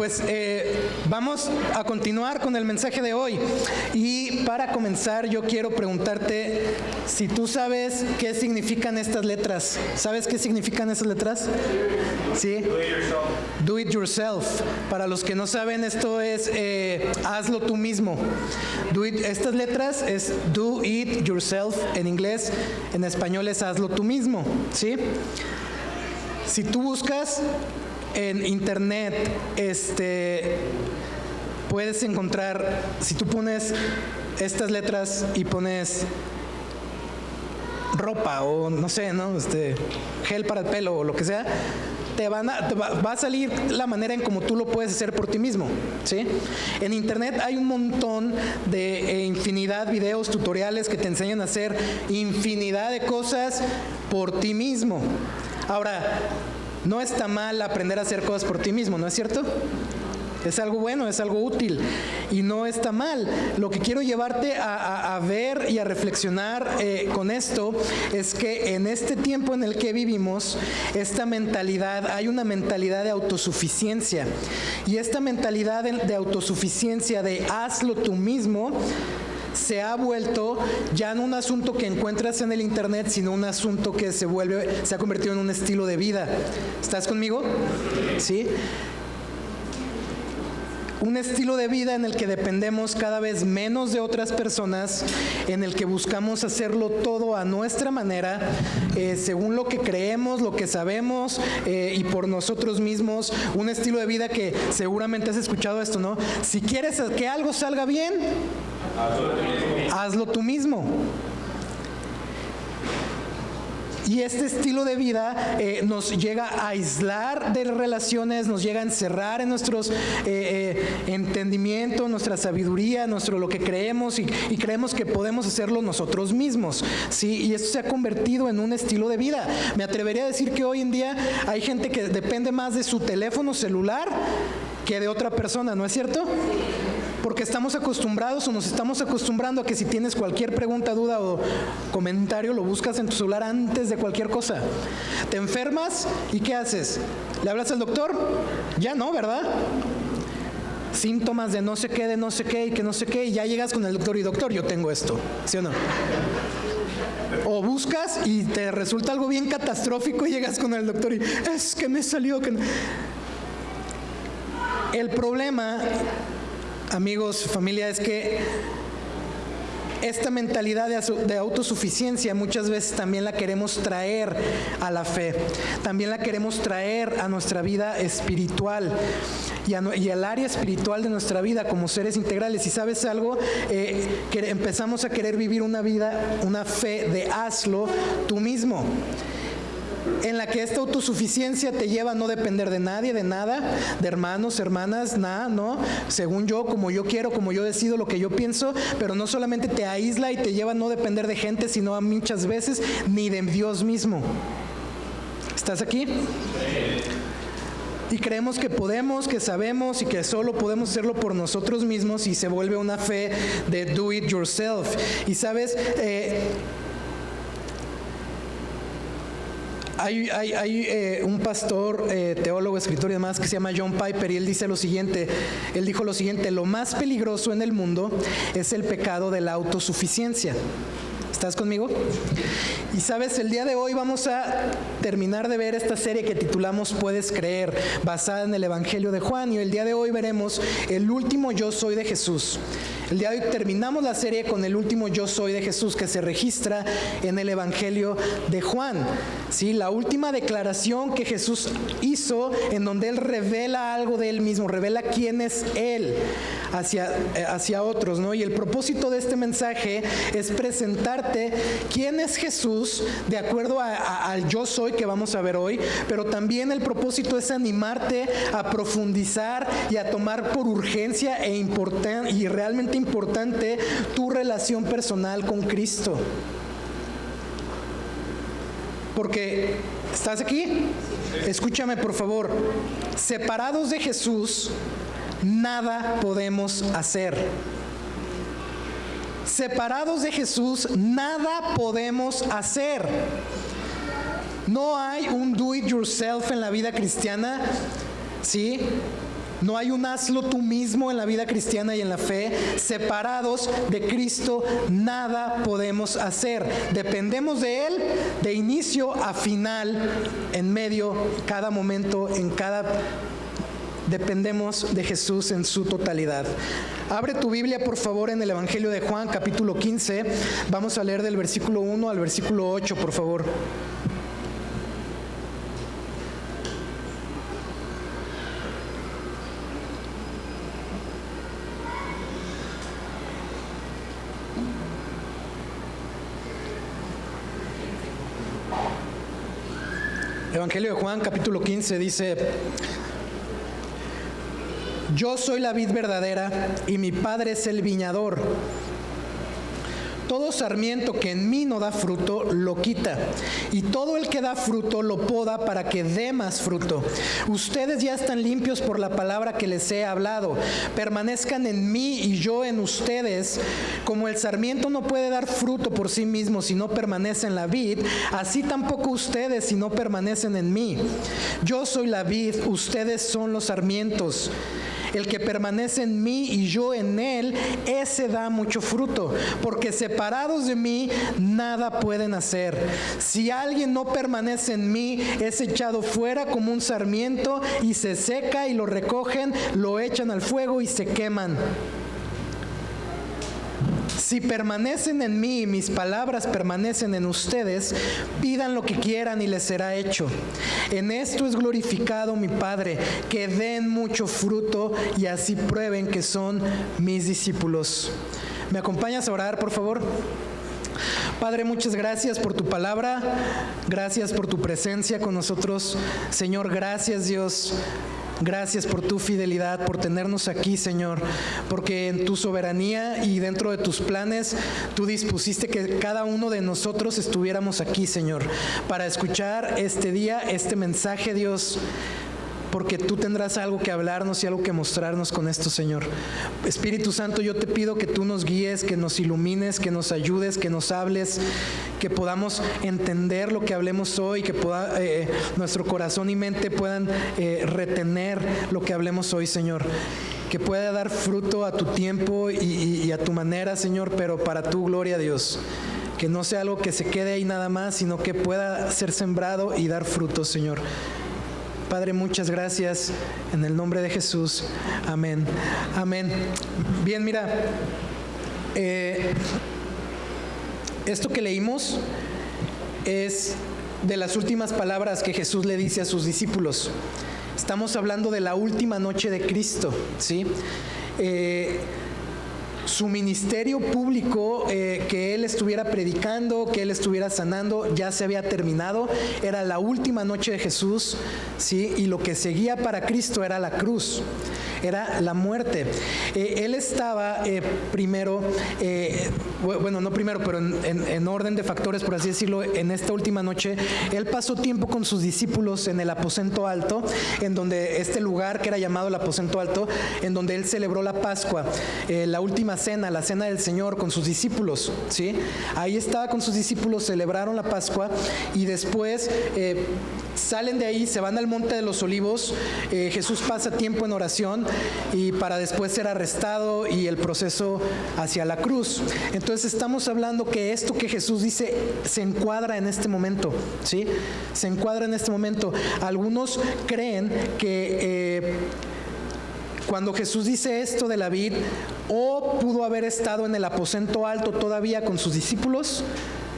pues vamos a continuar con el mensaje de hoy. Y para comenzar, yo quiero preguntarte si tú sabes qué significan estas letras. ¿Sabes qué significan esas letras? Sí. Do it yourself. Para los que no saben, esto es hazlo tú mismo. Estas letras es do it yourself en inglés, en español es hazlo tú mismo, ¿sí? Si tú buscas en internet, puedes encontrar, si tú pones estas letras y pones ropa o no sé, ¿no? Gel para el pelo o lo que sea, va a salir la manera en cómo tú lo puedes hacer por ti mismo, ¿sí? En internet hay un montón de infinidad de videos, tutoriales que te enseñan a hacer infinidad de cosas por ti mismo. Ahora, no está mal aprender a hacer cosas por ti mismo, ¿no es cierto? Es algo bueno, es algo útil y no está mal. Lo que quiero llevarte a ver y a reflexionar con esto es que en este tiempo en el que vivimos, hay una mentalidad de autosuficiencia. Y esta mentalidad de autosuficiencia, de hazlo tú mismo, se ha vuelto ya no un asunto que encuentras en el internet, sino un asunto que se ha convertido en un estilo de vida. ¿Estás conmigo? ¿Sí? Un estilo de vida en el que dependemos cada vez menos de otras personas, en el que buscamos hacerlo todo a nuestra manera, según lo que creemos, lo que sabemos y por nosotros mismos. Un estilo de vida que seguramente has escuchado esto, ¿no? Si quieres que algo salga bien, hazlo tú mismo. Y este estilo de vida nos llega a aislar de relaciones, nos llega a encerrar en nuestros entendimiento, nuestra sabiduría, lo que creemos y creemos que podemos hacerlo nosotros mismos, ¿sí? Y esto se ha convertido en un estilo de vida. Me atrevería a decir que hoy en día hay gente que depende más de su teléfono celular que de otra persona, ¿no es cierto? Porque estamos acostumbrados o nos estamos acostumbrando a que si tienes cualquier pregunta, duda o comentario, lo buscas en tu celular antes de cualquier cosa. Te enfermas y ¿qué haces? ¿Le hablas al doctor? Ya no, ¿verdad? Síntomas de no sé qué y que no sé qué, y ya llegas con el doctor y doctor, yo tengo esto, ¿sí o no? O buscas y te resulta algo bien catastrófico y llegas con el doctor y es que me salió que... El problema, amigos, familia, es que esta mentalidad de autosuficiencia muchas veces también la queremos traer a la fe, también la queremos traer a nuestra vida espiritual y al área espiritual de nuestra vida como seres integrales. Y ¿sabes algo? Que empezamos a querer vivir una fe de hazlo tú mismo, en la que esta autosuficiencia te lleva a no depender de nadie, de nada, de hermanos, hermanas, nada, ¿no? Según yo, como yo quiero, como yo decido, lo que yo pienso, pero no solamente te aísla y te lleva a no depender de gente, sino a muchas veces ni de Dios mismo. ¿Estás aquí? Y creemos que podemos, que sabemos y que solo podemos hacerlo por nosotros mismos y se vuelve una fe de do it yourself. Y sabes, hay un pastor, teólogo, escritor y demás que se llama John Piper, y él dijo lo siguiente: lo más peligroso en el mundo es el pecado de la autosuficiencia. ¿Estás conmigo? Y sabes, el día de hoy vamos a terminar de ver esta serie que titulamos Puedes Creer, basada en el Evangelio de Juan, y el día de hoy veremos el último yo soy de Jesús. El día de hoy terminamos la serie con el último yo soy de Jesús que se registra en el Evangelio de Juan, ¿sí? La última declaración que Jesús hizo, en donde Él revela algo de Él mismo, revela quién es Él hacia otros, ¿no? Y el propósito de este mensaje es presentarte quién es Jesús de acuerdo al yo soy que vamos a ver hoy, pero también el propósito es animarte a profundizar y a tomar por urgencia y realmente importante tu relación personal con Cristo. Porque, ¿estás aquí? Escúchame, por favor. Separados de Jesús, nada podemos hacer. Separados de Jesús, nada podemos hacer. No hay un do it yourself en la vida cristiana, ¿sí? No hay un hazlo tú mismo en la vida cristiana y en la fe. Separados de Cristo, nada podemos hacer. Dependemos de Él de inicio a final, en medio, cada momento, dependemos de Jesús en su totalidad. Abre tu Biblia, por favor, en el Evangelio de Juan, capítulo 15. Vamos a leer del versículo 1 al versículo 8, por favor. Evangelio de Juan, capítulo 15, dice: Yo soy la vid verdadera y mi Padre es el viñador. Todo sarmiento que en mí no da fruto, lo quita, y todo el que da fruto lo poda para que dé más fruto. Ustedes ya están limpios por la palabra que les he hablado. Permanezcan en mí y yo en ustedes. Como el sarmiento no puede dar fruto por sí mismo si no permanece en la vid, así tampoco ustedes si no permanecen en mí. Yo soy la vid, ustedes son los sarmientos. El que permanece en mí y yo en él, ese da mucho fruto, porque separados de mí nada pueden hacer. Si alguien no permanece en mí, es echado fuera como un sarmiento y se seca, y lo recogen, lo echan al fuego y se queman. Si permanecen en mí y mis palabras permanecen en ustedes, pidan lo que quieran y les será hecho. En esto es glorificado mi Padre, que den mucho fruto y así prueben que son mis discípulos. ¿Me acompañas a orar, por favor? Padre, muchas gracias por tu palabra, gracias por tu presencia con nosotros. Señor, gracias, Dios. Gracias por tu fidelidad, por tenernos aquí, Señor, porque en tu soberanía y dentro de tus planes, tú dispusiste que cada uno de nosotros estuviéramos aquí, Señor, para escuchar este día, este mensaje, Dios, porque tú tendrás algo que hablarnos y algo que mostrarnos con esto, Señor. Espíritu Santo, yo te pido que tú nos guíes, que nos ilumines, que nos ayudes, que nos hables, que podamos entender lo que hablemos hoy, que nuestro corazón y mente puedan retener lo que hablemos hoy, Señor. Que pueda dar fruto a tu tiempo y a tu manera, Señor, pero para tu gloria, Dios. Que no sea algo que se quede ahí nada más, sino que pueda ser sembrado y dar fruto, Señor. Padre, muchas gracias, en el nombre de Jesús, amén, amén. Bien, mira, esto que leímos es de las últimas palabras que Jesús le dice a sus discípulos. Estamos hablando de la última noche de Cristo, ¿sí? Su ministerio público, que Él estuviera predicando, que Él estuviera sanando, ya se había terminado. Era la última noche de Jesús, ¿sí? Y lo que seguía para Cristo era la cruz, era la muerte. Él estaba primero, bueno, no primero, pero en orden de factores, por así decirlo, en esta última noche, Él pasó tiempo con sus discípulos en el aposento alto, en donde este lugar que era llamado el aposento alto, en donde Él celebró la Pascua, la última cena, la cena del Señor con sus discípulos, ¿sí? Ahí estaba con sus discípulos, celebraron la Pascua y después salen de ahí, se van al Monte de los Olivos. Jesús pasa tiempo en oración y para después ser arrestado y el proceso hacia la cruz. Entonces estamos hablando que esto que Jesús dice se encuadra en este momento, ¿sí? Se encuadra en este momento. Algunos creen que cuando Jesús dice esto de la vid, o pudo haber estado en el aposento alto todavía con sus discípulos,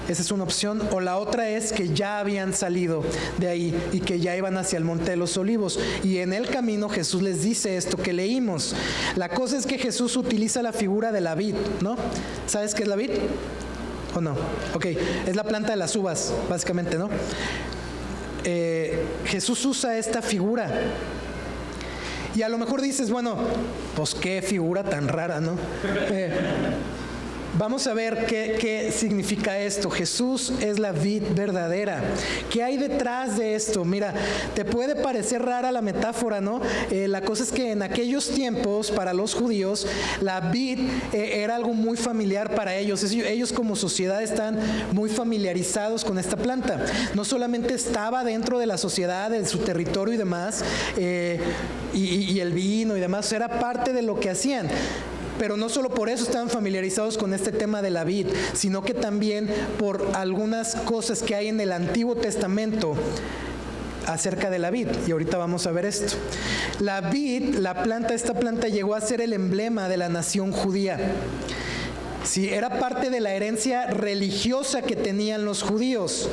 esa es una opción, o la otra es que ya habían salido de ahí y que ya iban hacia el Monte de los Olivos, y en el camino Jesús les dice esto que leímos. La cosa es que Jesús utiliza la figura de la vid, ¿no? ¿Sabes qué es la vid? ¿O no? Ok, es la planta de las uvas, básicamente, ¿no? Jesús usa esta figura. Y a lo mejor dices, bueno, pues qué figura tan rara, ¿no? Vamos a ver qué significa esto. Jesús es la vid verdadera. ¿Qué hay detrás de esto? Mira, te puede parecer rara la metáfora, ¿no? La cosa es que en aquellos tiempos, para los judíos, la vid era algo muy familiar para ellos. Ellos como sociedad están muy familiarizados con esta planta. No solamente estaba dentro de la sociedad, de su territorio y demás, y el vino y demás, era parte de lo que hacían. Pero no solo por eso estaban familiarizados con este tema de la vid, sino que también por algunas cosas que hay en el Antiguo Testamento acerca de la vid. Y ahorita vamos a ver esto. La vid, esta planta llegó a ser el emblema de la nación judía. Sí, era parte de la herencia religiosa que tenían los judíos.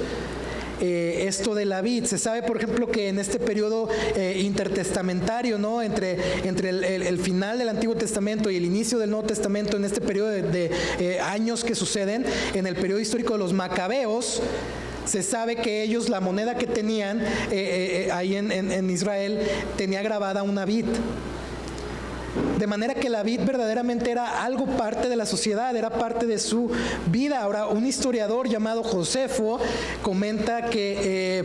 Esto de la vid. Se sabe, por ejemplo, que en este periodo intertestamentario, ¿no? entre el final del Antiguo Testamento y el inicio del Nuevo Testamento, en este periodo de años que suceden, en el periodo histórico de los macabeos, se sabe que ellos, la moneda que tenían ahí en Israel, tenía grabada una vid. De manera que la vid verdaderamente era algo parte de la sociedad, era parte de su vida. Ahora, un historiador llamado Josefo comenta que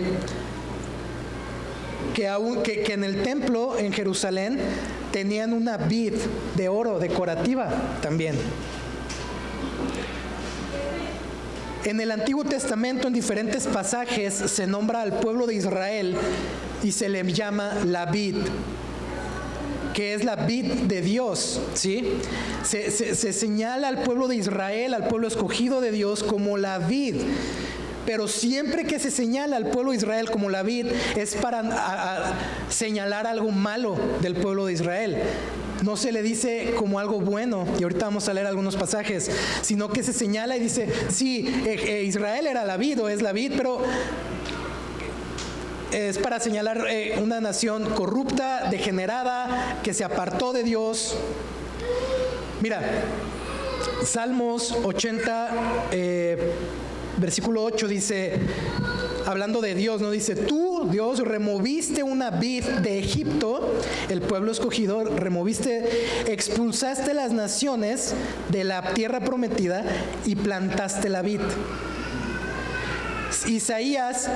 en el templo en Jerusalén tenían una vid de oro decorativa también. En el Antiguo Testamento, en diferentes pasajes, se nombra al pueblo de Israel y se le llama la vid, que es la vid de Dios, ¿sí? Se señala al pueblo de Israel, al pueblo escogido de Dios, como la vid. Pero siempre que se señala al pueblo de Israel como la vid, es para señalar algo malo del pueblo de Israel. No se le dice como algo bueno, y ahorita vamos a leer algunos pasajes, sino que se señala y dice, sí, Israel era la vid o es la vid, pero es para señalar una nación corrupta, degenerada, que se apartó de Dios. Mira, Salmos 80, versículo 8 dice, hablando de Dios, ¿no? Dice, tú, Dios, removiste una vid de Egipto, el pueblo escogido, expulsaste las naciones de la tierra prometida y plantaste la vid. Isaías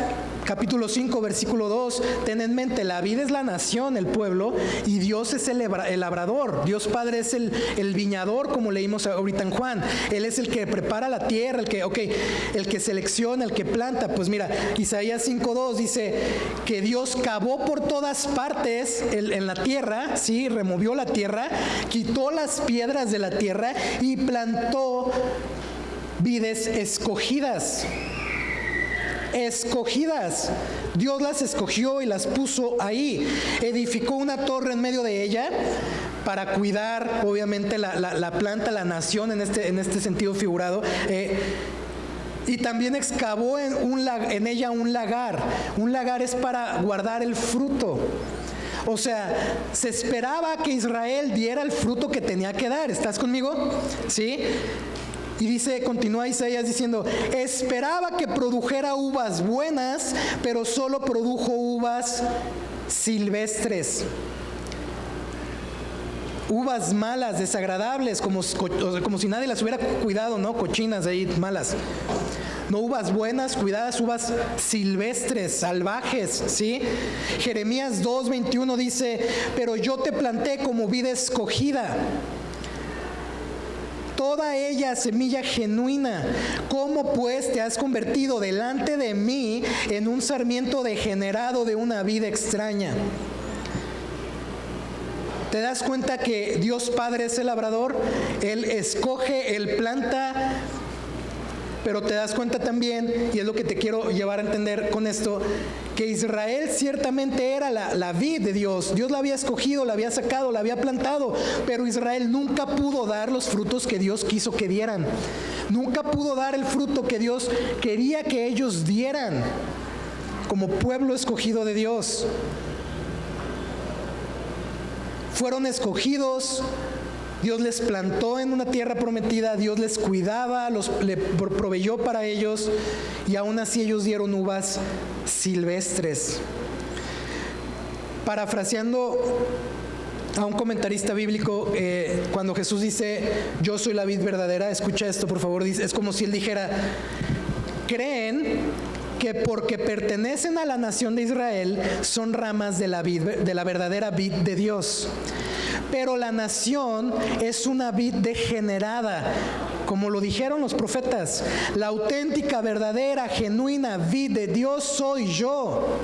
capítulo 5 versículo 2, ten en mente, la vid es la nación, el pueblo, y Dios es el labrador. Dios Padre es el viñador, como leímos ahorita en Juan. Él es el que prepara la tierra, el que selecciona, el que planta. Pues mira, Isaías 5:2 dice que Dios cavó por todas partes en la tierra, ¿sí? Removió la tierra, quitó las piedras de la tierra y plantó vides escogidas. Escogidas. Dios las escogió y las puso ahí. Edificó una torre en medio de ella para cuidar, obviamente, la planta, la nación, en este sentido figurado. Y también excavó en ella un lagar. Un lagar es para guardar el fruto. O sea, se esperaba que Israel diera el fruto que tenía que dar. ¿Estás conmigo? ¿Sí? Y dice, continúa Isaías diciendo, esperaba que produjera uvas buenas, pero solo produjo uvas silvestres. Uvas malas, desagradables, como si nadie las hubiera cuidado, ¿no? Cochinas ahí, malas. No uvas buenas, cuidadas, uvas silvestres, salvajes, ¿sí? Jeremías 2:21 dice, pero yo te planté como vid escogida, toda ella semilla genuina. ¿Cómo pues te has convertido delante de mí en un sarmiento degenerado de una vid extraña? ¿Te das cuenta que Dios Padre es el labrador? Él escoge, Él planta, pero te das cuenta también, y es lo que te quiero llevar a entender con esto, que Israel ciertamente era la vid de Dios. Dios la había escogido, la había sacado, la había plantado, pero Israel nunca pudo dar los frutos que Dios quiso que dieran. Nunca pudo dar el fruto que Dios quería que ellos dieran como pueblo escogido de Dios. Fueron escogidos, Dios les plantó en una tierra prometida, Dios les cuidaba, le proveyó para ellos, y aún así ellos dieron uvas silvestres. Parafraseando a un comentarista bíblico, cuando Jesús dice, yo soy la vid verdadera, escucha esto por favor, dice, es como si él dijera, creen que porque pertenecen a la nación de Israel, son ramas de la verdadera vid de Dios. Pero la nación es una vid degenerada, como lo dijeron los profetas. La auténtica, verdadera, genuina vid de Dios soy yo.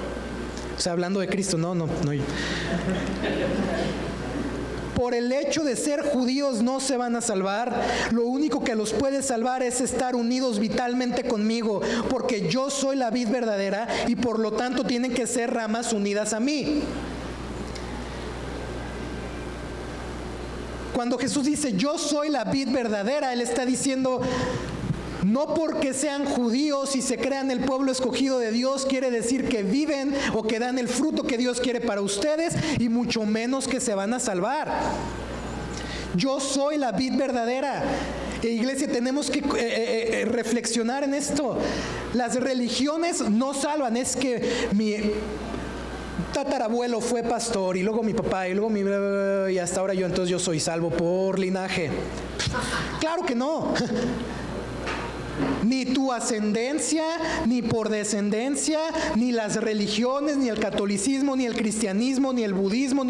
O sea, hablando de Cristo, no. Por el hecho de ser judíos no se van a salvar. Lo único que los puede salvar es estar unidos vitalmente conmigo, porque yo soy la vid verdadera y por lo tanto tienen que ser ramas unidas a mí. Cuando Jesús dice, yo soy la vid verdadera, Él está diciendo, no porque sean judíos y se crean el pueblo escogido de Dios, quiere decir que viven o que dan el fruto que Dios quiere para ustedes, y mucho menos que se van a salvar. Yo soy la vid verdadera. Iglesia, tenemos que reflexionar en esto. Las religiones no salvan. Es que mi tatarabuelo fue pastor y luego mi papá y luego y hasta ahora yo, entonces yo soy salvo por linaje. Claro que no. Ni tu ascendencia, ni por descendencia, ni las religiones, ni el catolicismo, ni el cristianismo, ni el budismo,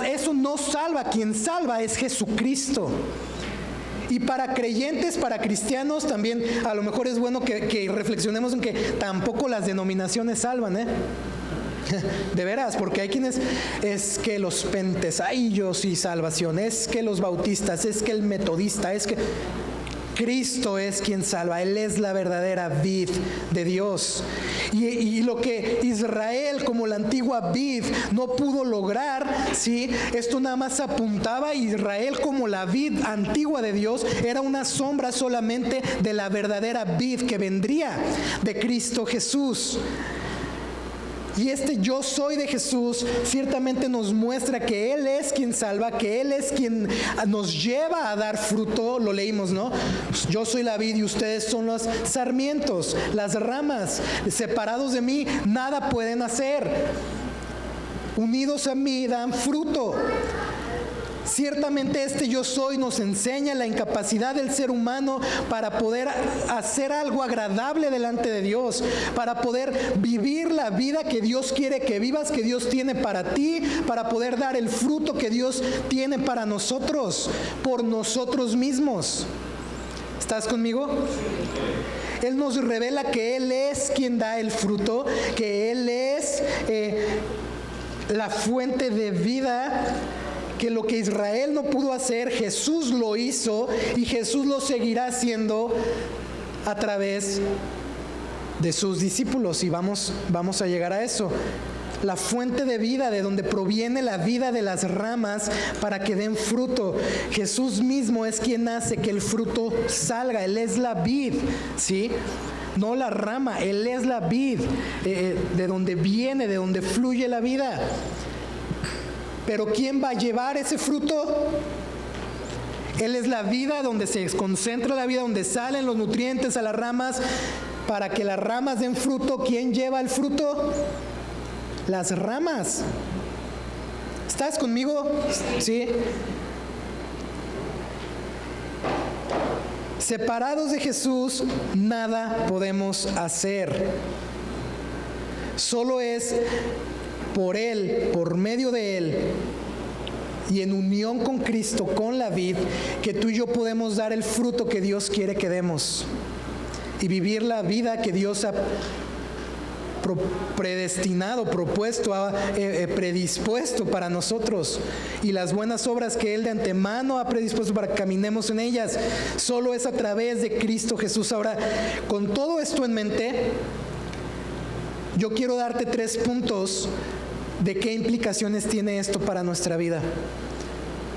eso no salva. Quien salva es Jesucristo. Y para creyentes, para cristianos también, a lo mejor es bueno que reflexionemos en que tampoco las denominaciones salvan, de veras, porque hay quienes, es que los pentesaillos y salvación, es que los bautistas, es que el metodista, es que Cristo es quien salva. Él es la verdadera vid de Dios. Y lo que Israel como la antigua vid no pudo lograr, ¿sí? Esto nada más apuntaba a Israel como la vid antigua de Dios. Era una sombra solamente de la verdadera vid que vendría de Cristo Jesús. Y yo soy de Jesús ciertamente nos muestra que Él es quien salva, que Él es quien nos lleva a dar fruto. Lo leímos, ¿no? Yo soy la vid y ustedes son los sarmientos, las ramas. Separados de mí nada pueden hacer. Unidos a mí dan fruto. Ciertamente yo soy nos enseña la incapacidad del ser humano para poder hacer algo agradable delante de Dios, para poder vivir la vida que Dios quiere que vivas, que Dios tiene para ti, para poder dar el fruto que Dios tiene para nosotros, por nosotros mismos. ¿Estás conmigo? Él nos revela que Él es quien da el fruto, que Él es la fuente de vida, que lo que Israel no pudo hacer, Jesús lo hizo y Jesús lo seguirá haciendo a través de sus discípulos. Y vamos a llegar a eso. La fuente de vida, de donde proviene la vida de las ramas para que den fruto. Jesús mismo es quien hace que el fruto salga. Él es la vid, ¿sí? No la rama, Él es la vid, de donde viene, de donde fluye la vida. Pero ¿quién va a llevar ese fruto? Él es la vida, donde se concentra la vida, donde salen los nutrientes a las ramas, para que las ramas den fruto. ¿Quién lleva el fruto? Las ramas. ¿Estás conmigo? ¿Sí? Separados de Jesús, nada podemos hacer. Solo es por Él, por medio de Él y en unión con Cristo, con la vid, que tú y yo podemos dar el fruto que Dios quiere que demos y vivir la vida que Dios ha predestinado, propuesto, predispuesto para nosotros, y las buenas obras que Él de antemano ha predispuesto para que caminemos en ellas. Solo es a través de Cristo Jesús. Ahora, con todo esto en mente, yo quiero darte 3 puntos de qué implicaciones tiene esto para nuestra vida.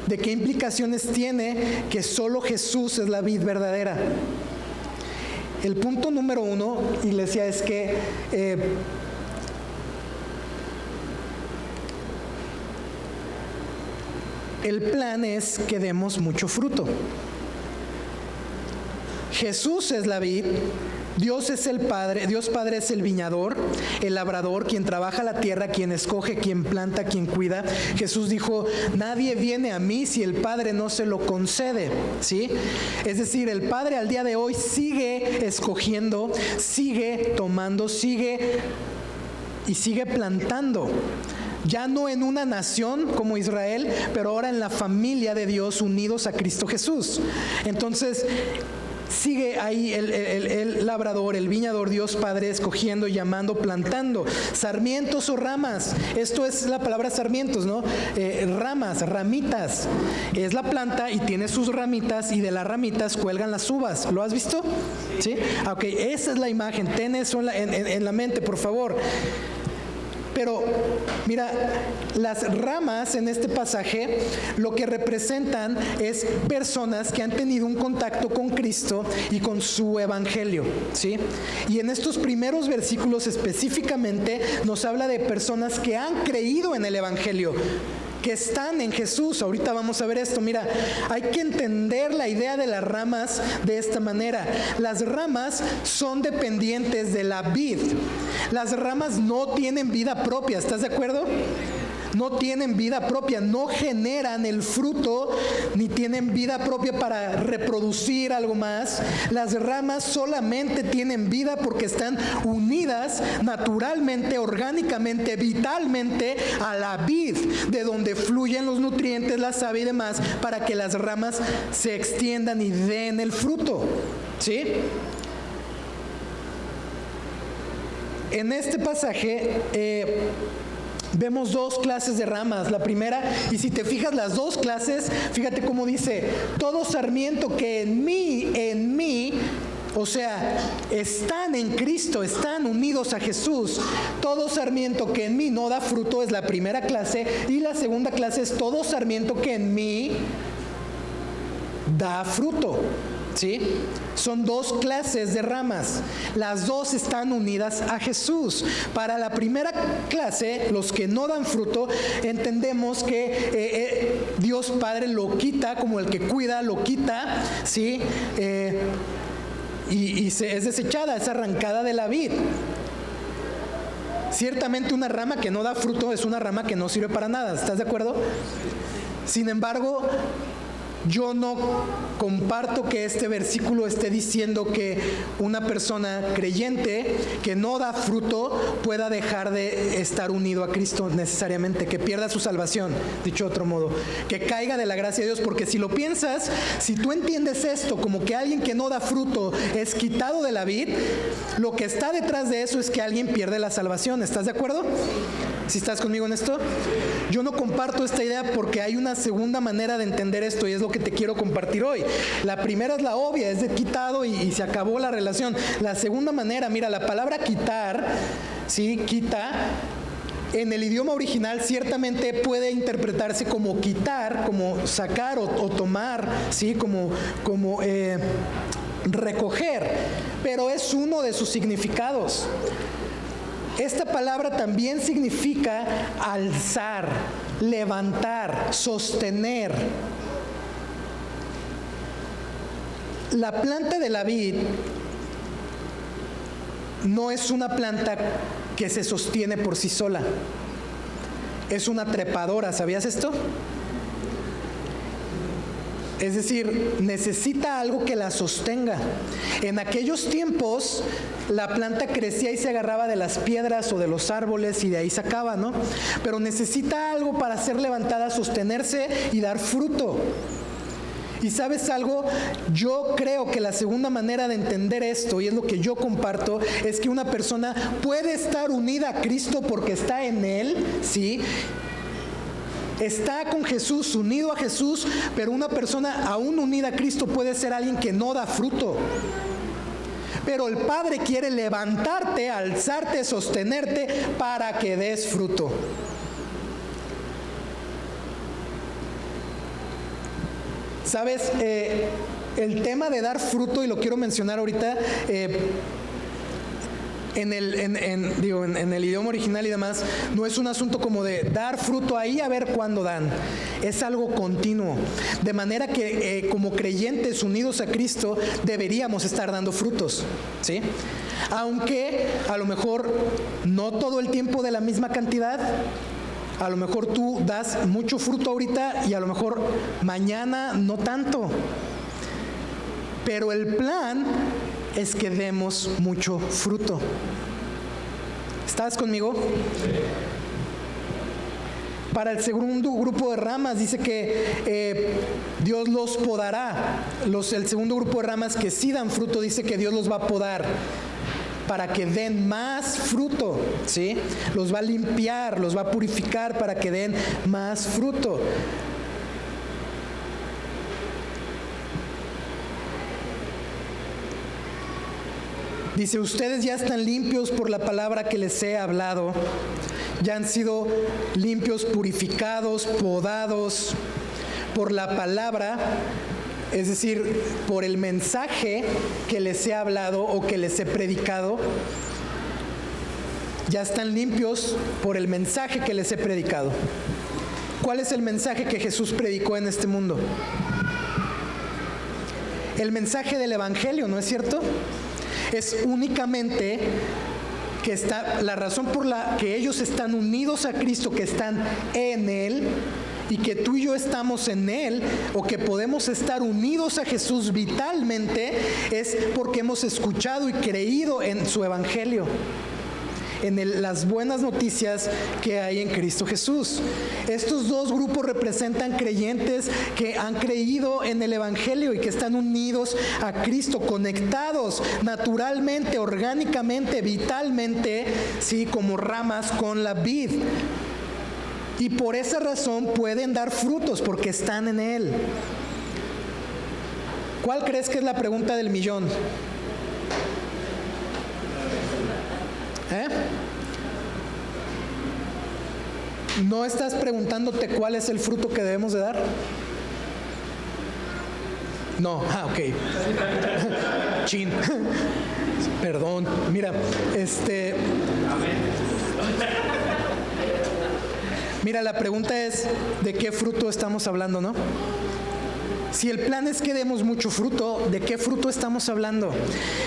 De qué implicaciones tiene que solo Jesús es la vid verdadera. El punto número 1, iglesia, es que el plan es que demos mucho fruto. Jesús es la vid, Dios es el Padre, Dios Padre es el viñador, el labrador, quien trabaja la tierra, quien escoge, quien planta, quien cuida. Jesús dijo, nadie viene a mí si el Padre no se lo concede, ¿sí? Es decir, el Padre al día de hoy sigue escogiendo, sigue tomando, sigue plantando. Ya no en una nación como Israel, pero ahora en la familia de Dios unidos a Cristo Jesús. Entonces, sigue ahí el labrador, el viñador, Dios Padre, escogiendo, llamando, plantando. Sarmientos o ramas. Esto es la palabra sarmientos, ¿no? Ramas, ramitas. Es la planta y tiene sus ramitas y de las ramitas cuelgan las uvas. ¿Lo has visto? ¿Sí? Ok, esa es la imagen. Ten eso en la mente, por favor. Pero mira, las ramas en este pasaje lo que representan es personas que han tenido un contacto con Cristo y con su evangelio, ¿sí? Y en estos primeros versículos específicamente nos habla de personas que han creído en el evangelio, que están en Jesús. Ahorita vamos a ver esto. Mira, hay que entender la idea de las ramas de esta manera. Las ramas son dependientes de la vid. Las ramas no tienen vida propia, ¿estás de acuerdo? No tienen vida propia, no generan el fruto, ni tienen vida propia para reproducir algo más. Las ramas solamente tienen vida porque están unidas naturalmente, orgánicamente, vitalmente a la vid, de donde fluyen los nutrientes, la savia y demás, para que las ramas se extiendan y den el fruto, ¿sí? En este pasaje vemos dos clases de ramas. La primera, y si te fijas las dos clases, fíjate cómo dice, todo sarmiento que en mí, o sea, están en Cristo, están unidos a Jesús. Todo sarmiento que en mí no da fruto es la primera clase, y la segunda clase es todo sarmiento que en mí da fruto. ¿Sí? Son dos clases de ramas. Las dos están unidas a Jesús. Para la primera clase, los que no dan fruto, entendemos que Dios Padre lo quita, como el que cuida, lo quita, ¿sí? Y es desechada, es arrancada de la vid. Ciertamente una rama que no da fruto es una rama que no sirve para nada, ¿estás de acuerdo? Sin embargo, yo no comparto que este versículo esté diciendo que una persona creyente que no da fruto pueda dejar de estar unido a Cristo necesariamente, que pierda su salvación, dicho de otro modo, que caiga de la gracia de Dios, porque si lo piensas, si tú entiendes esto como que alguien que no da fruto es quitado de la vid, lo que está detrás de eso es que alguien pierde la salvación. ¿Estás de acuerdo? ¿Si estás conmigo en esto? Yo no comparto esta idea porque hay una segunda manera de entender esto y es lo que te quiero compartir hoy. La primera es la obvia, es de quitado y se acabó la relación. La segunda manera, mira, la palabra quitar, ¿sí? Quita, en el idioma original ciertamente puede interpretarse como quitar, como sacar o tomar, ¿sí? Como recoger, pero es uno de sus significados. Esta palabra también significa alzar, levantar, sostener. La planta de la vid no es una planta que se sostiene por sí sola. Es una trepadora, ¿sabías esto? Es decir, necesita algo que la sostenga. En aquellos tiempos, la planta crecía y se agarraba de las piedras o de los árboles y de ahí sacaba, ¿no? Pero necesita algo para ser levantada, sostenerse y dar fruto. Y ¿sabes algo? Yo creo que la segunda manera de entender esto, y es lo que yo comparto, es que una persona puede estar unida a Cristo porque está en Él, ¿sí? Está con Jesús, unido a Jesús, pero una persona aún unida a Cristo puede ser alguien que no da fruto. Pero el Padre quiere levantarte, alzarte, sostenerte para que des fruto. ¿Sabes? El tema de dar fruto, y lo quiero mencionar ahorita, en el idioma original y demás, no es un asunto como de dar fruto ahí a ver cuándo dan. Es algo continuo. De manera que como creyentes unidos a Cristo deberíamos estar dando frutos, ¿sí? Aunque a lo mejor no todo el tiempo de la misma cantidad. A lo mejor tú das mucho fruto ahorita y a lo mejor mañana no tanto. Pero el plan es que demos mucho fruto. ¿Estás conmigo? Para el segundo grupo de ramas dice que Dios los podará. El segundo grupo de ramas que sí dan fruto dice que Dios los va a podar para que den más fruto, ¿sí? Los va a limpiar, los va a purificar para que den más fruto. Dice, ustedes ya están limpios por la palabra que les he hablado. Ya han sido limpios, purificados, podados por la palabra, es decir, por el mensaje que les he hablado o que les he predicado. Ya están limpios por el mensaje que les he predicado. ¿Cuál es el mensaje que Jesús predicó en este mundo? El mensaje del Evangelio, ¿no es cierto? Es únicamente que la razón por la que ellos están unidos a Cristo, que están en Él, y que tú y yo estamos en Él, o que podemos estar unidos a Jesús vitalmente, es porque hemos escuchado y creído en su Evangelio, en las buenas noticias que hay en Cristo Jesús. Estos dos grupos representan creyentes que han creído en el Evangelio y que están unidos a Cristo, conectados naturalmente, orgánicamente, vitalmente, ¿sí? Como ramas con la vid. Y por esa razón pueden dar frutos, porque están en Él. ¿Cuál crees que es la pregunta del millón? ¿No estás preguntándote cuál es el fruto que debemos de dar? No, ok. Chin. Perdón. Mira, Mira, la pregunta es, ¿de qué fruto estamos hablando, no? Si el plan es que demos mucho fruto, ¿de qué fruto estamos hablando?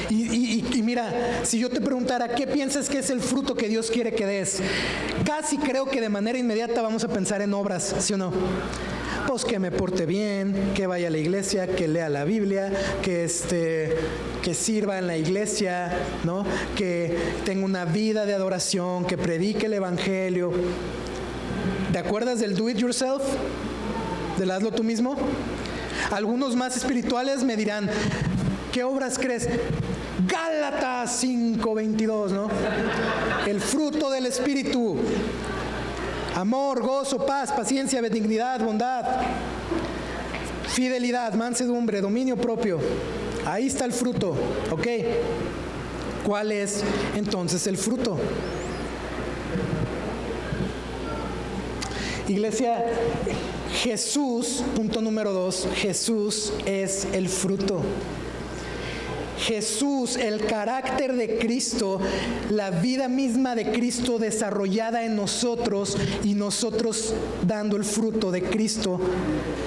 Y mira, si yo te preguntara, ¿qué piensas que es el fruto que Dios quiere que des? Casi creo que de manera inmediata vamos a pensar en obras, ¿sí o no? Pues que me porte bien, que vaya a la iglesia, que lea la Biblia, que sirva en la iglesia, ¿no? Que tenga una vida de adoración, que predique el Evangelio. ¿Te acuerdas del do it yourself? ¿Del hazlo tú mismo? Algunos más espirituales me dirán, ¿qué obras crees? Gálatas 5:22, ¿no? El fruto del Espíritu: amor, gozo, paz, paciencia, benignidad, bondad, fidelidad, mansedumbre, dominio propio. Ahí está el fruto, ¿ok? ¿Cuál es entonces el fruto? Iglesia, Jesús, punto número 2, Jesús es el fruto. Jesús, el carácter de Cristo, la vida misma de Cristo desarrollada en nosotros y nosotros dando el fruto de Cristo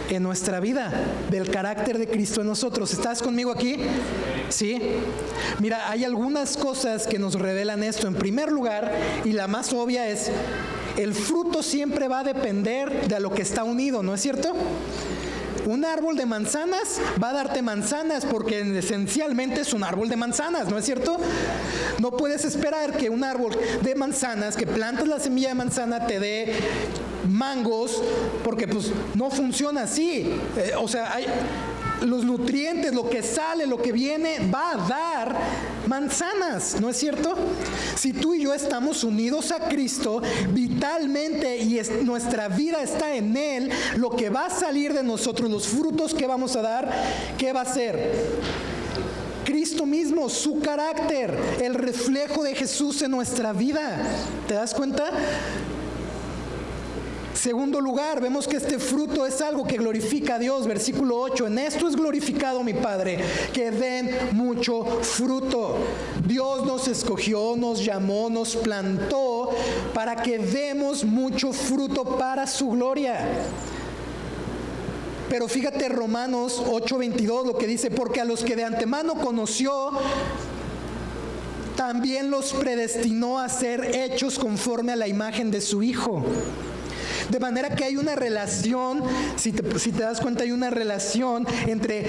en nuestra vida, del carácter de Cristo en nosotros. ¿Estás conmigo aquí? ¿Sí? Mira, hay algunas cosas que nos revelan esto. En primer lugar, y la más obvia es, el fruto siempre va a depender de lo que está unido, ¿no es cierto? Un árbol de manzanas va a darte manzanas porque esencialmente es un árbol de manzanas, ¿no es cierto? No puedes esperar que un árbol de manzanas, que plantas la semilla de manzana, te dé mangos, porque pues no funciona así. O sea, hay los nutrientes, lo que sale, lo que viene, va a dar manzanas, ¿no es cierto? Si tú y yo estamos unidos a Cristo vitalmente y nuestra vida está en Él, lo que va a salir de nosotros, los frutos que vamos a dar, ¿qué va a ser? Cristo mismo, su carácter, el reflejo de Jesús en nuestra vida. ¿Te das cuenta? Segundo lugar, vemos que este fruto es algo que glorifica a Dios. Versículo 8, en esto es glorificado mi Padre, que den mucho fruto. Dios nos escogió, nos llamó, nos plantó para que demos mucho fruto para su gloria. Pero fíjate Romanos 8:22 lo que dice, porque a los que de antemano conoció, también los predestinó a ser hechos conforme a la imagen de su Hijo. De manera que hay una relación, si te das cuenta, hay una relación entre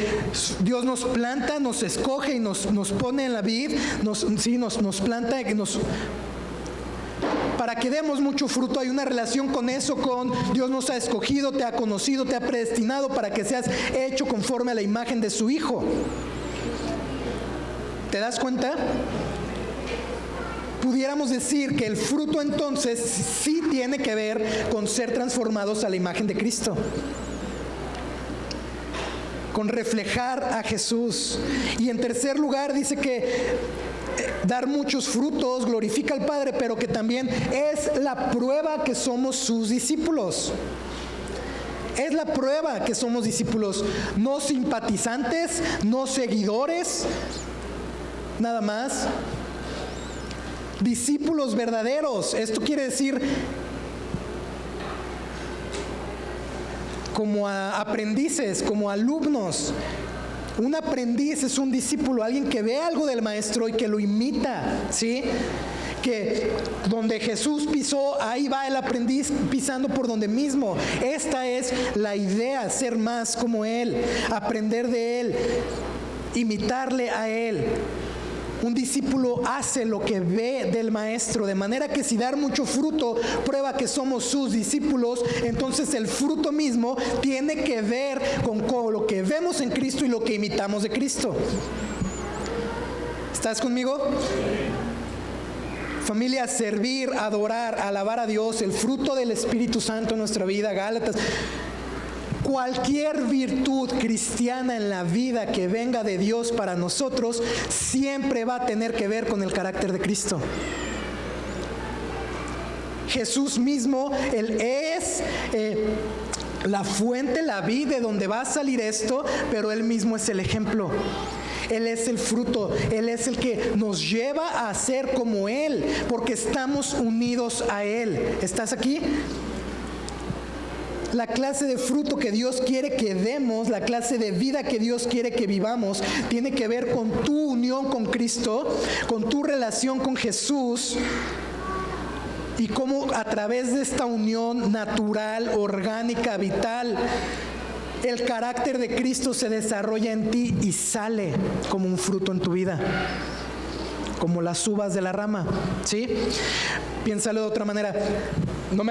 Dios nos planta, nos escoge y nos pone en la vid, nos planta, para que demos mucho fruto. Hay una relación con eso, con Dios nos ha escogido, te ha conocido, te ha predestinado para que seas hecho conforme a la imagen de su Hijo. ¿Te das cuenta? Pudiéramos decir que el fruto entonces sí tiene que ver con ser transformados a la imagen de Cristo, con reflejar a Jesús. Y en tercer lugar dice que dar muchos frutos glorifica al Padre, pero que también es la prueba que somos sus discípulos. Es la prueba que somos discípulos, no simpatizantes, no seguidores, nada más. Discípulos verdaderos. Esto quiere decir como aprendices, como alumnos. Un aprendiz es un discípulo, alguien que ve algo del maestro y que lo imita, ¿sí? Que donde Jesús pisó, ahí va el aprendiz pisando por donde mismo. Esta es la idea, ser más como Él, aprender de Él, imitarle a Él. Un discípulo hace lo que ve del maestro, de manera que si dar mucho fruto prueba que somos sus discípulos, entonces el fruto mismo tiene que ver con lo que vemos en Cristo y lo que imitamos de Cristo. ¿Estás conmigo? Familia, servir, adorar, alabar a Dios, el fruto del Espíritu Santo en nuestra vida, Gálatas. Cualquier virtud cristiana en la vida que venga de Dios para nosotros siempre va a tener que ver con el carácter de Cristo. Jesús mismo, Él es la fuente, la vid de donde va a salir esto, pero Él mismo es el ejemplo. Él es el fruto, Él es el que nos lleva a ser como Él, porque estamos unidos a Él. ¿Estás aquí? La clase de fruto que Dios quiere que demos, la clase de vida que Dios quiere que vivamos, tiene que ver con tu unión con Cristo, con tu relación con Jesús, y cómo a través de esta unión natural, orgánica, vital, el carácter de Cristo se desarrolla en ti y sale como un fruto en tu vida, como las uvas de la rama, ¿sí? Piénsalo de otra manera. No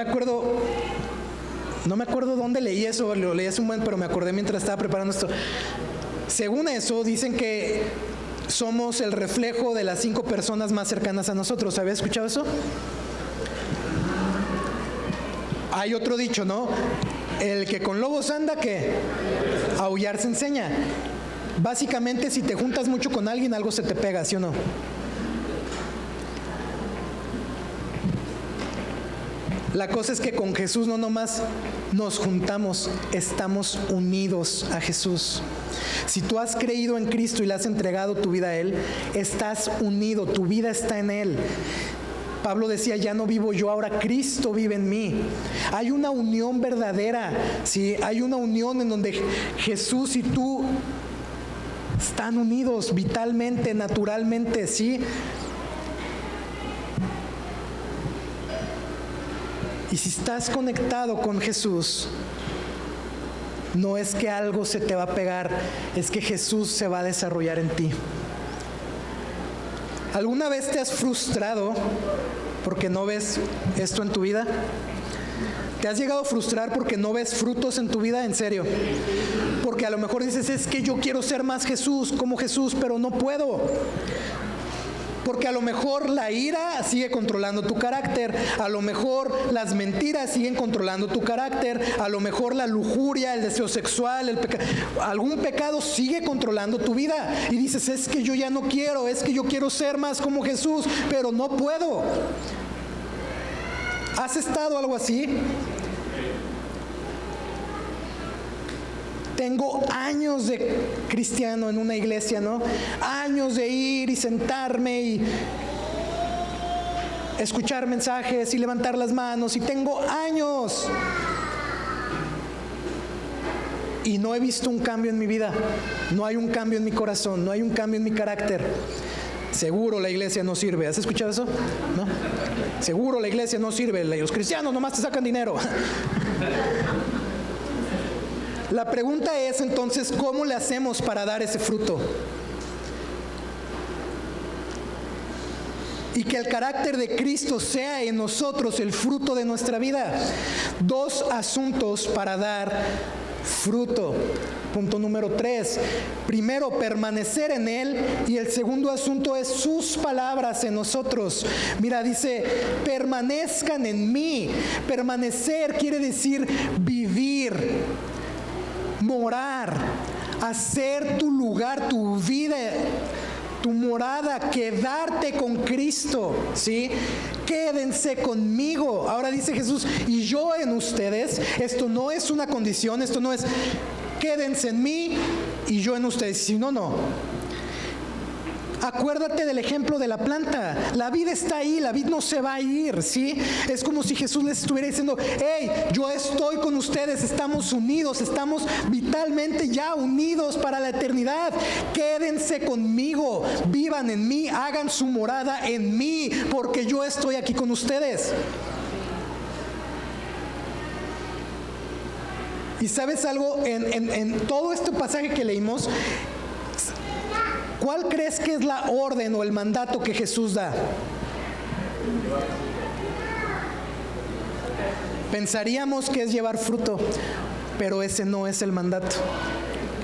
me acuerdo dónde leí eso, lo leí hace un momento, pero me acordé mientras estaba preparando esto. Según eso, dicen que somos el reflejo de las 5 personas más cercanas a nosotros. ¿Habías escuchado eso? Hay otro dicho, ¿no? El que con lobos anda, ¿qué? Aullar se enseña. Básicamente, si te juntas mucho con alguien, algo se te pega, ¿sí o no? La cosa es que con Jesús no nomás nos juntamos, estamos unidos a Jesús. Si tú has creído en Cristo y le has entregado tu vida a Él, estás unido, tu vida está en Él. Pablo decía, ya no vivo yo, ahora Cristo vive en mí. Hay una unión verdadera, ¿sí? Hay una unión en donde Jesús y tú están unidos vitalmente, naturalmente, ¿sí? Y si estás conectado con Jesús, no es que algo se te va a pegar, es que Jesús se va a desarrollar en ti. ¿Alguna vez te has frustrado porque no ves esto en tu vida? ¿Te has llegado a frustrar porque no ves frutos en tu vida? En serio. Porque a lo mejor dices, es que yo quiero ser más Jesús, como Jesús, pero no puedo. Porque a lo mejor la ira sigue controlando tu carácter, a lo mejor las mentiras siguen controlando tu carácter, a lo mejor la lujuria, el deseo sexual, algún pecado sigue controlando tu vida. Y dices, es que yo ya no quiero, es que yo quiero ser más como Jesús, pero no puedo. ¿Has estado algo así? Tengo años de cristiano en una iglesia, ¿no? Años de ir y sentarme y escuchar mensajes y levantar las manos, y tengo años y no he visto un cambio en mi vida, no hay un cambio en mi corazón, no hay un cambio en mi carácter. Seguro la iglesia no sirve. ¿Has escuchado eso? ¿No? Seguro la iglesia no sirve, los cristianos nomás te sacan dinero. La pregunta es entonces, ¿cómo le hacemos para dar ese fruto? Y que el carácter de Cristo sea en nosotros el fruto de nuestra vida. 2 asuntos para dar fruto. Punto número 3. Primero, permanecer en Él. Y el segundo asunto es sus palabras en nosotros. Mira, dice, permanezcan en mí. Permanecer quiere decir vivir, morar, hacer tu lugar, tu vida, tu morada, quedarte con Cristo, ¿sí? Quédense conmigo. Ahora dice Jesús, y yo en ustedes. Esto no es una condición, esto no es quédense en mí y yo en ustedes. Si no, no. Acuérdate del ejemplo de la planta. La vida está ahí, la vida no se va a ir, ¿sí? Es como si Jesús les estuviera diciendo, hey, yo estoy con ustedes, estamos unidos, estamos vitalmente ya unidos para la eternidad. Quédense conmigo, vivan en mí, hagan su morada en mí, porque yo estoy aquí con ustedes. Y ¿sabes algo? En todo este pasaje que leímos, ¿cuál crees que es la orden o el mandato que Jesús da? Pensaríamos que es llevar fruto, pero ese no es el mandato.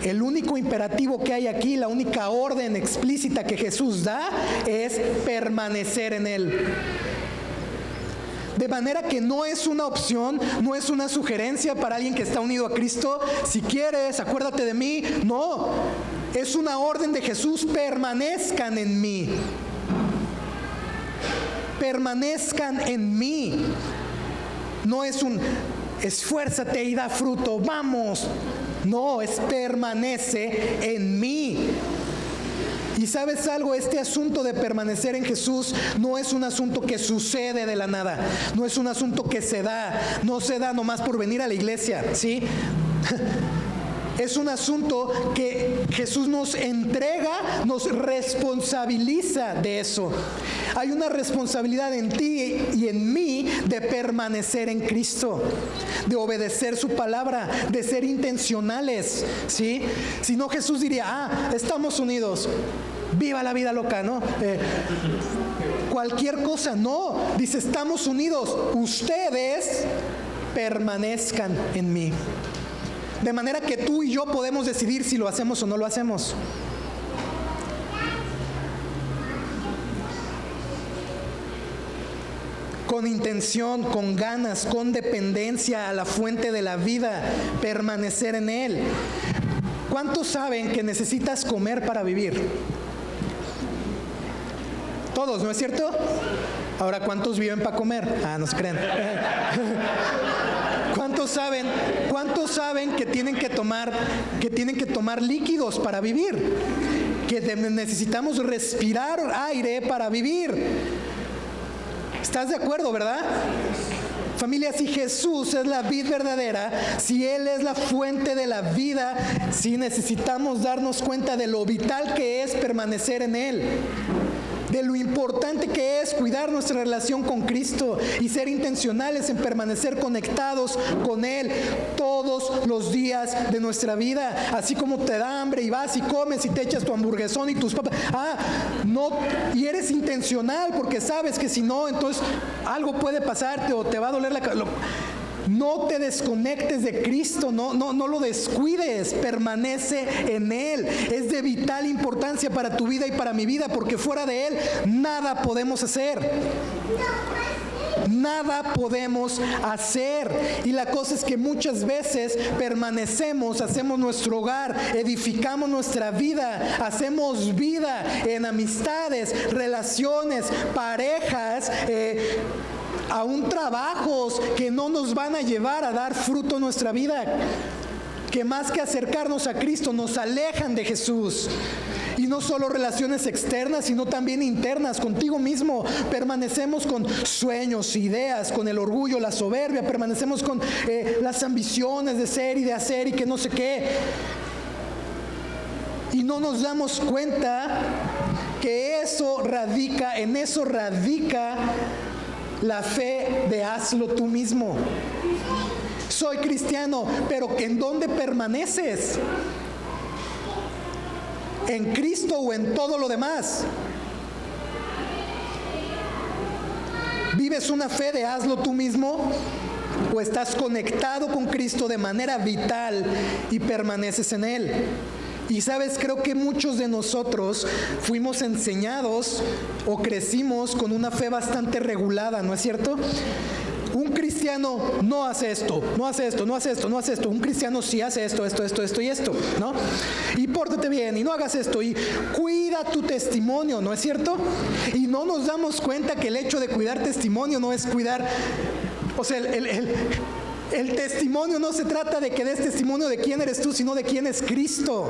El único imperativo que hay aquí, la única orden explícita que Jesús da es permanecer en Él. De manera que no es una opción, no es una sugerencia para alguien que está unido a Cristo. Si quieres, acuérdate de mí. No, es una orden de Jesús, permanezcan en mí. Permanezcan en mí. No es un esfuérzate y da fruto, vamos. No, es permanece en mí. Y ¿sabes algo? Este asunto de permanecer en Jesús no es un asunto que sucede de la nada. No es un asunto que se da. No se da nomás por venir a la iglesia, ¿sí? Es un asunto que Jesús nos entrega, nos responsabiliza de eso. Hay una responsabilidad en ti y en mí de permanecer en Cristo, de obedecer su palabra, de ser intencionales, ¿sí? Si no, Jesús diría, estamos unidos, viva la vida loca, ¿no? Cualquier cosa, no. Dice, estamos unidos, ustedes permanezcan en mí. De manera que tú y yo podemos decidir si lo hacemos o no lo hacemos. Con intención, con ganas, con dependencia a la fuente de la vida, permanecer en Él. ¿Cuántos saben que necesitas comer para vivir? Todos, ¿no es cierto? Ahora, ¿cuántos viven para comer? No se creen. ¿Cuántos saben que tienen que tomar líquidos para vivir? Que necesitamos respirar aire para vivir. ¿Estás de acuerdo, verdad? Familia, si Jesús es la vid verdadera, si Él es la fuente de la vida, si necesitamos darnos cuenta de lo vital que es permanecer en Él, de lo importante que es cuidar nuestra relación con Cristo y ser intencionales en permanecer conectados con Él todos los días de nuestra vida. Así como te da hambre y vas y comes y te echas tu hamburguesón y tus papas. No, y eres intencional porque sabes que si no, entonces algo puede pasarte o te va a doler la cabeza. No te desconectes de Cristo, no lo descuides, permanece en Él. Es de vital importancia para tu vida y para mi vida, porque fuera de Él nada podemos hacer. Nada podemos hacer. Y la cosa es que muchas veces permanecemos, hacemos nuestro hogar, edificamos nuestra vida, hacemos vida en amistades, relaciones, parejas, aún trabajos que no nos van a llevar a dar fruto en nuestra vida, que más que acercarnos a Cristo nos alejan de Jesús. Y no solo relaciones externas, sino también internas, contigo mismo. Permanecemos con sueños, ideas, con el orgullo, la soberbia, permanecemos con las ambiciones de ser y de hacer y que no sé qué. Y no nos damos cuenta que en eso radica la fe de hazlo tú mismo. Soy cristiano, pero ¿en dónde permaneces? ¿En Cristo o en todo lo demás? ¿Vives una fe de hazlo tú mismo? ¿O estás conectado con Cristo de manera vital y permaneces en Él? Y sabes, creo que muchos de nosotros fuimos enseñados o crecimos con una fe bastante regulada, ¿no es cierto? Un cristiano no hace esto, no hace esto, no hace esto, no hace esto. Un cristiano sí hace esto y esto, ¿no? Y pórtate bien y no hagas esto y cuida tu testimonio, ¿no es cierto? Y no nos damos cuenta que el hecho de cuidar testimonio no es cuidar, o sea, el testimonio no se trata de que des testimonio de quién eres tú, sino de quién es Cristo.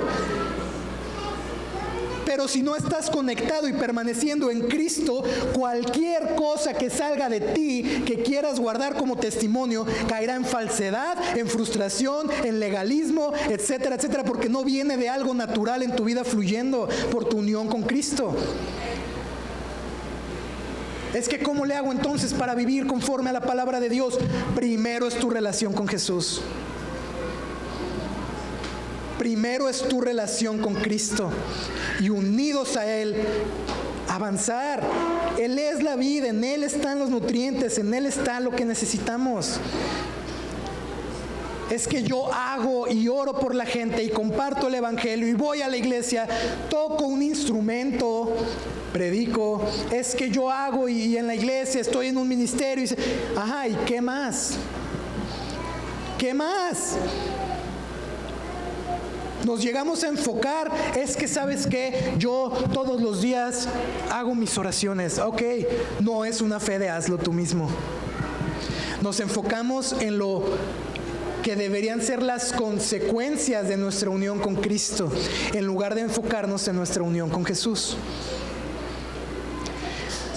Pero si no estás conectado y permaneciendo en Cristo, cualquier cosa que salga de ti, que quieras guardar como testimonio, caerá en falsedad, en frustración, en legalismo, etcétera, etcétera, porque no viene de algo natural en tu vida fluyendo por tu unión con Cristo. Es que ¿cómo le hago entonces para vivir conforme a la palabra de Dios? Primero es tu relación con Jesús. Primero es tu relación con Cristo. Y unidos a Él, avanzar. Él es la vida, en Él están los nutrientes, en Él está lo que necesitamos. Es que yo hago y oro por la gente y comparto el evangelio y voy a la iglesia, toco un instrumento, predico. Es que yo hago y en la iglesia estoy en un ministerio y ajá, ¿y qué más? ¿Qué más? Nos llegamos a enfocar, es que ¿sabes qué? Yo todos los días hago mis oraciones. Ok, no es una fe de hazlo tú mismo. Nos enfocamos en lo que deberían ser las consecuencias de nuestra unión con Cristo, en lugar de enfocarnos en nuestra unión con Jesús.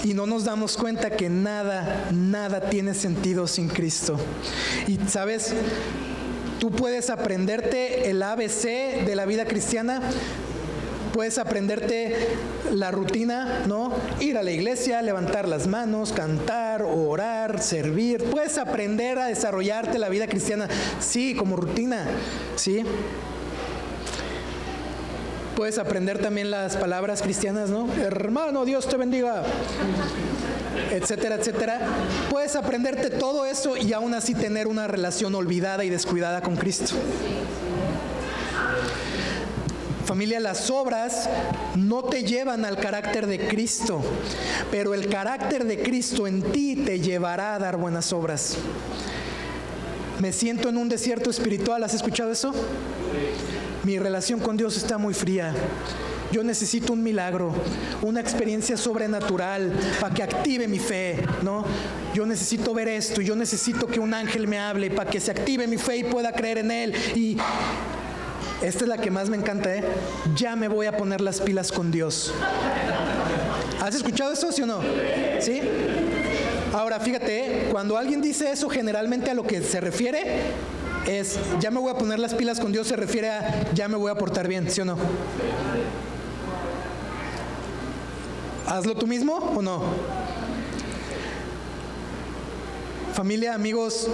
Y no nos damos cuenta que nada tiene sentido sin Cristo. Y ¿sabes? Tú puedes aprenderte el ABC de la vida cristiana, puedes aprenderte la rutina, ¿no? Ir a la iglesia, levantar las manos, cantar, orar, servir. Puedes aprender a desarrollarte la vida cristiana, sí, como rutina, ¿sí? Puedes aprender también las palabras cristianas, ¿no? Hermano, Dios te bendiga, etcétera, etcétera. Puedes aprenderte todo eso y aún así tener una relación olvidada y descuidada con Cristo. Familia, las obras no te llevan al carácter de Cristo, pero el carácter de Cristo en ti te llevará a dar buenas obras. Me siento en un desierto espiritual, ¿has escuchado eso? Mi relación con Dios está muy fría. Yo necesito un milagro, una experiencia sobrenatural para que active mi fe, ¿no? Yo necesito ver esto, yo necesito que un ángel me hable para que se active mi fe y pueda creer en Él. Y esta es la que más me encanta, ¿eh? Ya me voy a poner las pilas con Dios. ¿Has escuchado eso, sí o no? ¿Sí? Ahora, fíjate, cuando alguien dice eso, generalmente a lo que se refiere es, ya me voy a poner las pilas con Dios, se refiere a, ya me voy a portar bien, ¿sí o no? ¿Hazlo tú mismo o no? Familia, amigos,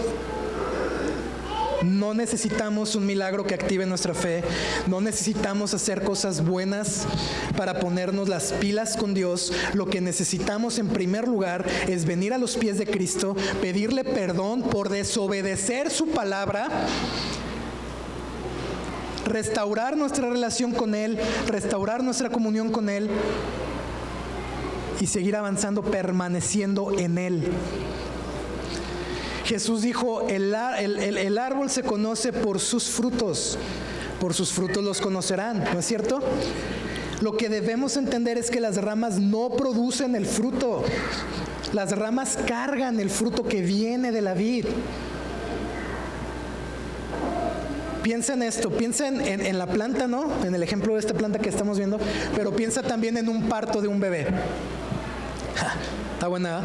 no necesitamos un milagro que active nuestra fe. No necesitamos hacer cosas buenas para ponernos las pilas con Dios. Lo que necesitamos en primer lugar es venir a los pies de Cristo, pedirle perdón por desobedecer su palabra, restaurar nuestra relación con Él, restaurar nuestra comunión con Él y seguir avanzando, permaneciendo en Él. Jesús dijo, el árbol se conoce por sus frutos los conocerán, ¿no es cierto? Lo que debemos entender es que las ramas no producen el fruto, las ramas cargan el fruto que viene de la vid. piensa en esto, piensa en la planta, ¿no? En el ejemplo de esta planta que estamos viendo, pero piensa también en un parto de un bebé. Está buena, ¿eh?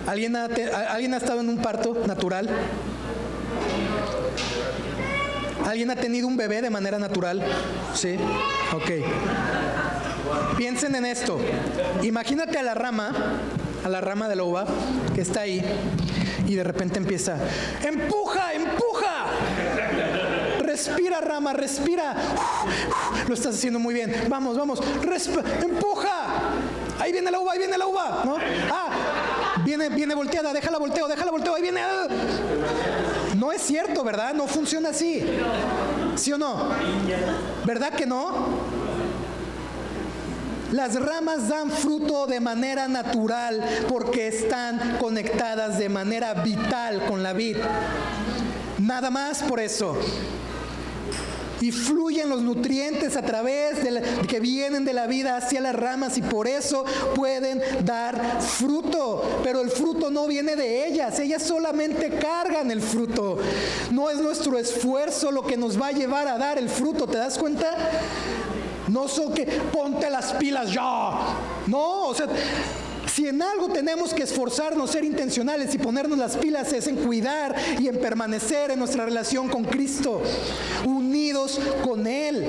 ¿Alguien ha estado en un parto natural? ¿Alguien ha tenido un bebé de manera natural? Sí, ok. Piensen en esto. Imagínate a la rama de la uva que está ahí y de repente empieza, ¡empuja, empuja! Respira, rama, respira. Lo estás haciendo muy bien. Vamos, vamos. ¡Empuja! Ahí viene la uva, ¿no? Viene volteada, déjala volteo, ahí viene. No es cierto, ¿verdad? No funciona así. ¿Sí o no? ¿Verdad que no? Las ramas dan fruto de manera natural porque están conectadas de manera vital con la vid. Nada más por eso. Y fluyen los nutrientes a través que vienen de la vida hacia las ramas y por eso pueden dar fruto. Pero el fruto no viene de ellas solamente cargan el fruto. No es nuestro esfuerzo lo que nos va a llevar a dar el fruto, ¿te das cuenta? No son que ponte las pilas ya. No, o sea, si en algo tenemos que esforzarnos, ser intencionales y ponernos las pilas es en cuidar y en permanecer en nuestra relación con Cristo, unidos con Él.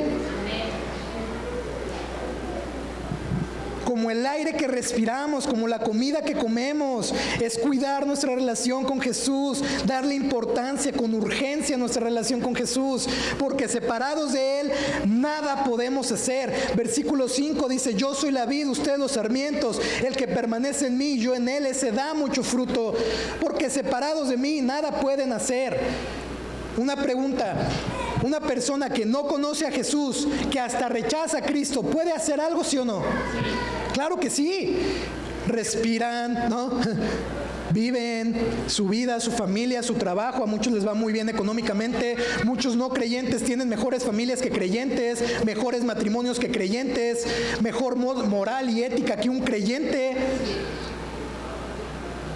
Como el aire que respiramos, como la comida que comemos, es cuidar nuestra relación con Jesús, darle importancia con urgencia a nuestra relación con Jesús, porque separados de Él nada podemos hacer. Versículo 5 dice, yo soy la vid, ustedes los sarmientos, el que permanece en mí, yo en Él, ese da mucho fruto, porque separados de mí nada pueden hacer. Una pregunta, una persona que no conoce a Jesús, que hasta rechaza a Cristo, ¿puede hacer algo, sí o no? Claro que sí. Respiran, ¿no? Viven su vida, su familia, su trabajo. A muchos les va muy bien económicamente. Muchos no creyentes tienen mejores familias que creyentes, mejores matrimonios que creyentes, mejor moral y ética que un creyente.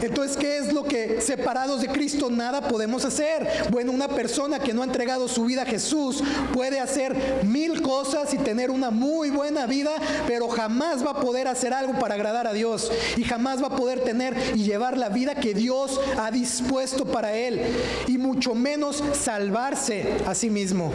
Entonces, ¿qué es lo que separados de Cristo nada podemos hacer? Bueno, una persona que no ha entregado su vida a Jesús puede hacer 1000 cosas y tener una muy buena vida, pero jamás va a poder hacer algo para agradar a Dios y jamás va a poder tener y llevar la vida que Dios ha dispuesto para él y mucho menos salvarse a sí mismo.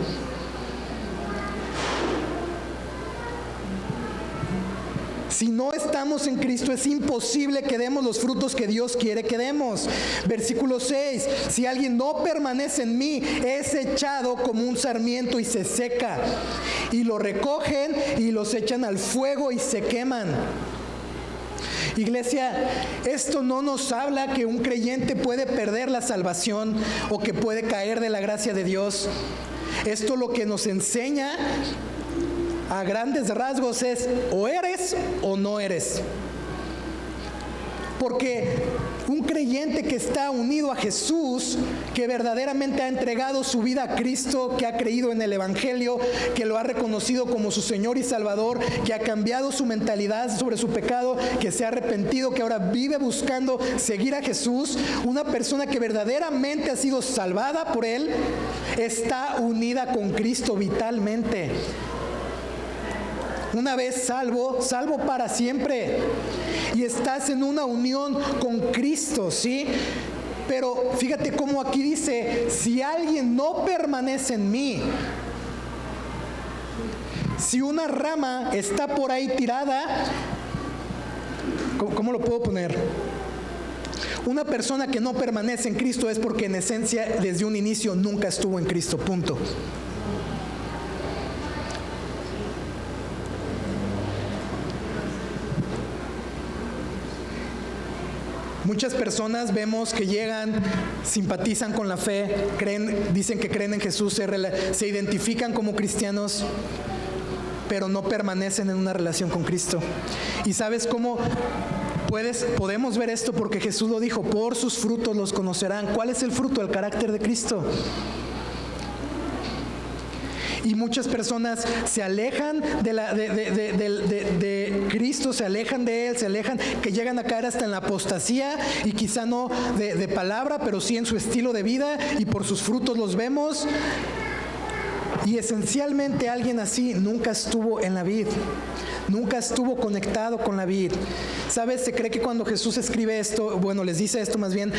Si no estamos en Cristo, es imposible que demos los frutos que Dios quiere que demos. Versículo 6, si alguien no permanece en mí, es echado como un sarmiento y se seca. Y lo recogen y los echan al fuego y se queman. Iglesia, esto no nos habla que un creyente puede perder la salvación o que puede caer de la gracia de Dios. Esto lo que nos enseña a grandes rasgos es o eres o no eres. Porque un creyente que está unido a Jesús, que verdaderamente ha entregado su vida a Cristo, que ha creído en el Evangelio, que lo ha reconocido como su Señor y Salvador, que ha cambiado su mentalidad sobre su pecado, que se ha arrepentido, que ahora vive buscando seguir a Jesús, una persona que verdaderamente ha sido salvada por Él, está unida con Cristo vitalmente. Una vez salvo, salvo para siempre. Y estás en una unión con Cristo, ¿sí? Pero fíjate cómo aquí dice, si alguien no permanece en mí, si una rama está por ahí tirada, ¿cómo lo puedo poner? Una persona que no permanece en Cristo es porque en esencia desde un inicio nunca estuvo en Cristo, punto. Muchas personas vemos que llegan, simpatizan con la fe, dicen que creen en Jesús, se identifican como cristianos, pero no permanecen en una relación con Cristo. ¿Y sabes cómo podemos ver esto? Porque Jesús lo dijo, por sus frutos los conocerán. ¿Cuál es el fruto? El carácter de Cristo. Y muchas personas se alejan de Cristo, se alejan de Él, se alejan, que llegan a caer hasta en la apostasía, y quizá no de palabra, pero sí en su estilo de vida, y por sus frutos los vemos. Y esencialmente alguien así nunca estuvo en la vid, nunca estuvo conectado con la vid. ¿Sabes? Se cree que cuando Jesús escribe esto, bueno, les dice esto más bien,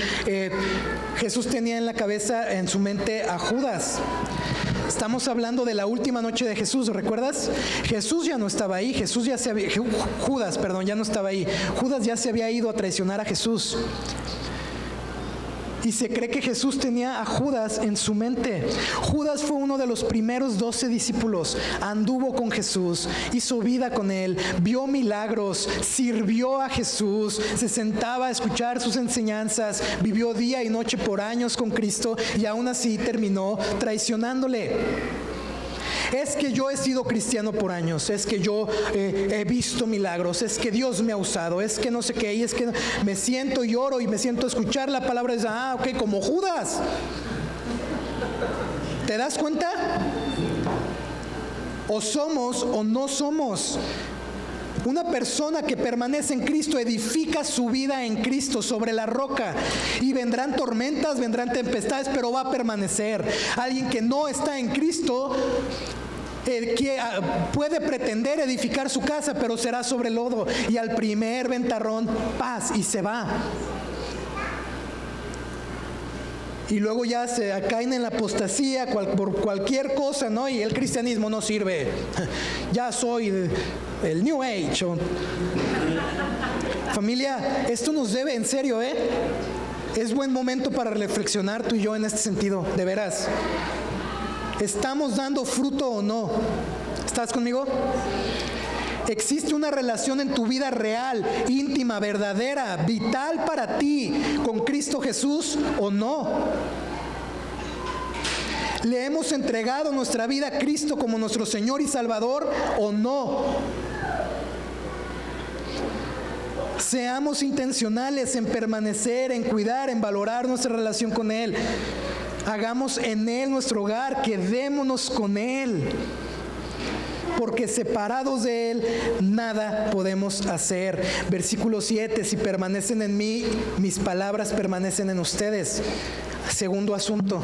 Jesús tenía en la cabeza, en su mente, a Judas. Estamos hablando de la última noche de Jesús, ¿recuerdas? Jesús ya no estaba ahí, Judas ya no estaba ahí. Judas ya se había ido a traicionar a Jesús. Y se cree que Jesús tenía a Judas en su mente. Judas fue uno de los primeros 12 discípulos. Anduvo con Jesús, hizo vida con Él, vio milagros, sirvió a Jesús, se sentaba a escuchar sus enseñanzas, vivió día y noche por años con Cristo, y aún así terminó traicionándole. Es que yo he sido cristiano por años, es que yo he visto milagros, es que Dios me ha usado, es que no sé qué, y es que me siento y oro y me siento a escuchar la palabra y ok, como Judas. ¿Te das cuenta? O somos o no somos. Una persona que permanece en Cristo edifica su vida en Cristo sobre la roca, y vendrán tormentas, vendrán tempestades, pero va a permanecer. Alguien que no está en Cristo que puede pretender edificar su casa, pero será sobre lodo, y al primer ventarrón, paz, y se va. Y luego ya se caen en la apostasía por cualquier cosa, ¿no? Y el cristianismo no sirve. Ya soy el New Age. Familia, esto nos debe, en serio, es buen momento para reflexionar tú y yo en este sentido, de veras. ¿Estamos dando fruto o no? ¿Estás conmigo? ¿Existe una relación en tu vida real, íntima, verdadera, vital para ti con Cristo Jesús o no? ¿Le hemos entregado nuestra vida a Cristo como nuestro Señor y Salvador o no? Seamos intencionales en permanecer, en cuidar, en valorar nuestra relación con Él. Hagamos en Él nuestro hogar, quedémonos con Él. Porque separados de Él, nada podemos hacer. Versículo 7, si permanecen en mí, mis palabras permanecen en ustedes. Segundo asunto,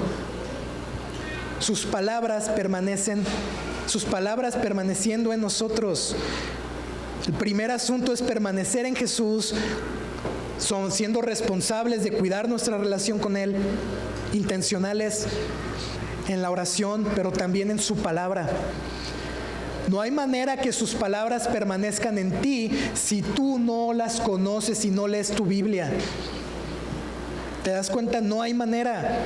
sus palabras permaneciendo en nosotros. El primer asunto es permanecer en Jesús, siendo responsables de cuidar nuestra relación con Él, intencionales en la oración, pero también en su palabra. No hay manera que sus palabras permanezcan en ti si tú no las conoces y no lees tu Biblia. ¿Te das cuenta? No hay manera.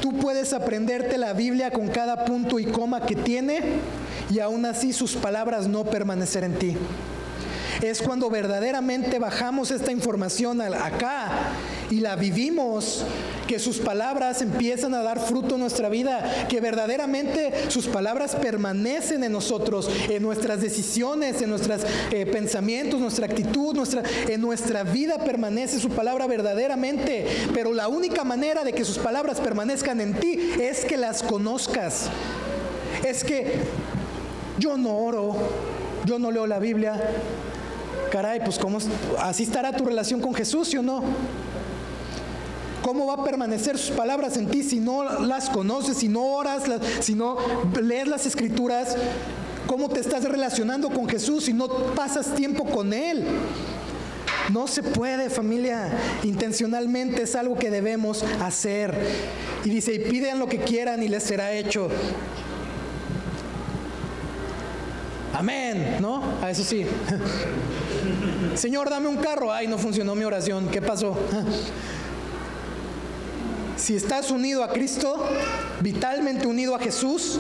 Tú puedes aprenderte la Biblia con cada punto y coma que tiene, y aún así sus palabras no permanecer en ti. Es cuando verdaderamente bajamos esta información acá y la vivimos, que sus palabras empiezan a dar fruto en nuestra vida, que verdaderamente sus palabras permanecen en nosotros, en nuestras decisiones, en nuestros pensamientos, nuestra actitud, en nuestra vida permanece su palabra verdaderamente. Pero la única manera de que sus palabras permanezcan en ti es que las conozcas. Es que yo no oro, yo no leo la Biblia. Caray, pues ¿cómo así estará tu relación con Jesús, sí o no? ¿Cómo va a permanecer sus palabras en ti si no las conoces, si no oras, si no lees las Escrituras? ¿Cómo te estás relacionando con Jesús si no pasas tiempo con Él? No se puede, familia. Intencionalmente es algo que debemos hacer. Y dice, y pidan lo que quieran y les será hecho. Amén, ¿no? A eso sí. Señor, dame un carro. Ay, no funcionó mi oración. ¿Qué pasó? Si estás unido a Cristo, vitalmente unido a Jesús,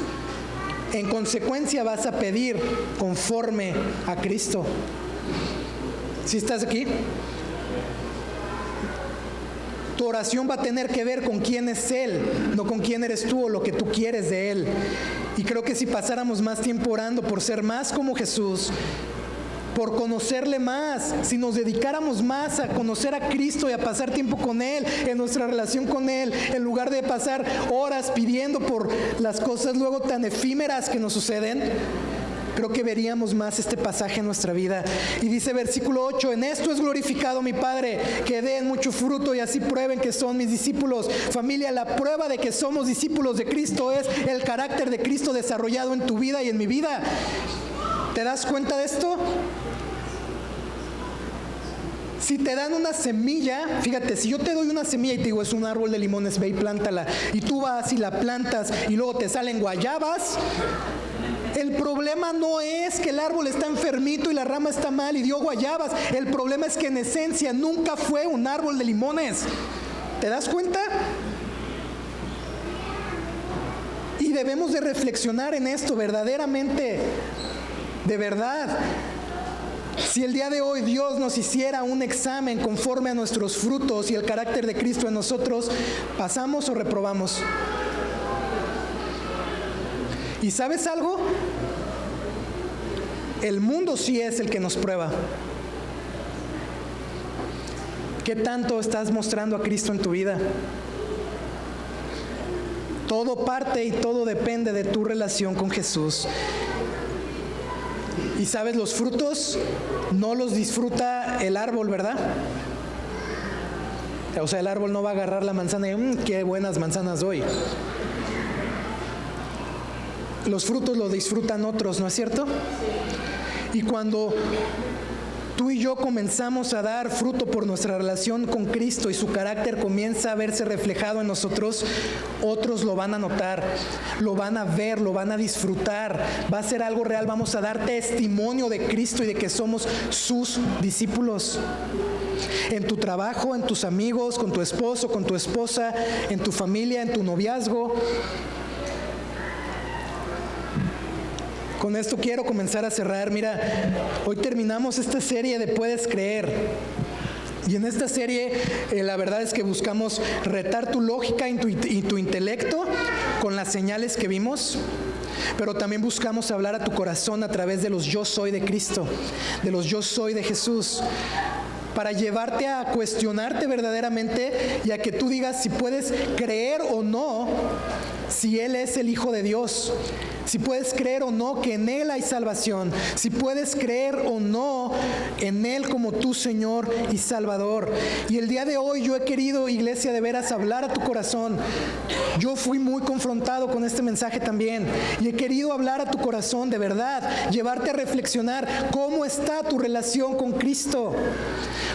en consecuencia vas a pedir conforme a Cristo. ¿Sí estás aquí? Tu oración va a tener que ver con quién es Él, no con quién eres tú o lo que tú quieres de Él. Y creo que si pasáramos más tiempo orando por ser más como Jesús, por conocerle más, si nos dedicáramos más a conocer a Cristo y a pasar tiempo con Él, en nuestra relación con Él, en lugar de pasar horas pidiendo por las cosas luego tan efímeras que nos suceden, creo que veríamos más este pasaje en nuestra vida. Y dice versículo 8, en esto es glorificado mi Padre, que den mucho fruto y así prueben que son mis discípulos. Familia, la prueba de que somos discípulos de Cristo es el carácter de Cristo desarrollado en tu vida y en mi vida. ¿Te das cuenta de esto? Si te dan una semilla, fíjate, si yo te doy una semilla y te digo es un árbol de limones, ve y plántala, y tú vas y la plantas y luego te salen guayabas, el problema no es que el árbol está enfermito y la rama está mal y dio guayabas. El problema es que en esencia nunca fue un árbol de limones. ¿Te das cuenta? Y debemos de reflexionar en esto verdaderamente, de verdad. Si el día de hoy Dios nos hiciera un examen conforme a nuestros frutos y el carácter de Cristo en nosotros, ¿pasamos o reprobamos? ¿Y sabes algo? El mundo sí es el que nos prueba. ¿Qué tanto estás mostrando a Cristo en tu vida? Todo parte y todo depende de tu relación con Jesús. Y sabes, los frutos no los disfruta el árbol, ¿verdad? O sea, el árbol no va a agarrar la manzana y qué buenas manzanas doy. Los frutos los disfrutan otros, ¿no es cierto? Y cuando tú y yo comenzamos a dar fruto por nuestra relación con Cristo y su carácter comienza a verse reflejado en nosotros, otros lo van a notar, lo van a ver, lo van a disfrutar, va a ser algo real, vamos a dar testimonio de Cristo y de que somos sus discípulos. En tu trabajo, en tus amigos, con tu esposo, con tu esposa, en tu familia, en tu noviazgo. Con esto quiero comenzar a cerrar. Mira, hoy terminamos esta serie de Puedes Creer. Y en esta serie la verdad es que buscamos retar tu lógica y tu intelecto con las señales que vimos, pero también buscamos hablar a tu corazón a través de los yo soy de Cristo, de los yo soy de Jesús, para llevarte a cuestionarte verdaderamente y a que tú digas si puedes creer o no si Él es el Hijo de Dios, si puedes creer o no que en Él hay salvación, si puedes creer o no en Él como tu Señor y Salvador. Y el día de hoy yo he querido, iglesia, de veras hablar a tu corazón. Yo fui muy confrontado con este mensaje también y he querido hablar a tu corazón de verdad, llevarte a reflexionar cómo está tu relación con Cristo,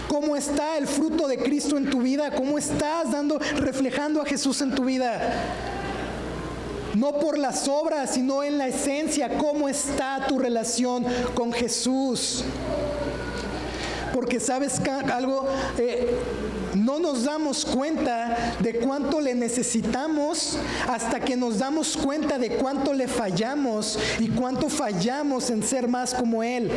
cómo está el fruto de Cristo en tu vida, cómo estás reflejando a Jesús en tu vida. No por las obras, sino en la esencia, cómo está tu relación con Jesús. Porque sabes algo, no nos damos cuenta de cuánto le necesitamos hasta que nos damos cuenta de cuánto le fallamos y cuánto fallamos en ser más como Él.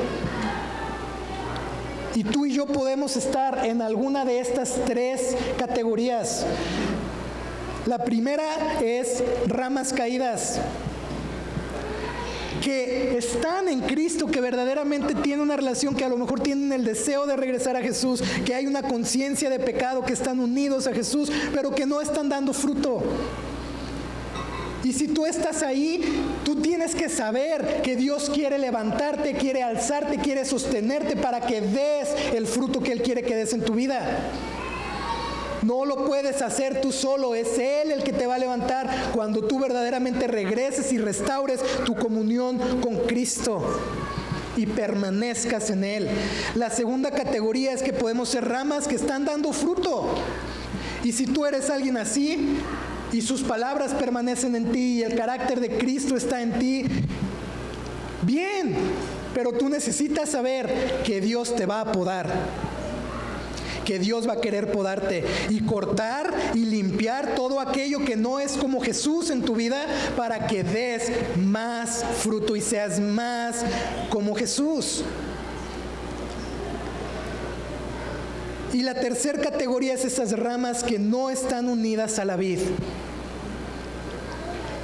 Y tú y yo podemos estar en alguna de estas tres categorías. La primera es ramas caídas, que están en Cristo, que verdaderamente tienen una relación, que a lo mejor tienen el deseo de regresar a Jesús, que hay una conciencia de pecado, que están unidos a Jesús, pero que no están dando fruto. Y si tú estás ahí, tú tienes que saber que Dios quiere levantarte, quiere alzarte, quiere sostenerte para que des el fruto que Él quiere que des en tu vida. No lo puedes hacer tú solo, es Él el que te va a levantar cuando tú verdaderamente regreses y restaures tu comunión con Cristo y permanezcas en Él. La segunda categoría es que podemos ser ramas que están dando fruto. Y si tú eres alguien así y sus palabras permanecen en ti y el carácter de Cristo está en ti, bien, pero tú necesitas saber que Dios te va a podar, que Dios va a querer podarte y cortar y limpiar todo aquello que no es como Jesús en tu vida para que des más fruto y seas más como Jesús. Y la tercera categoría es esas ramas que no están unidas a la vid.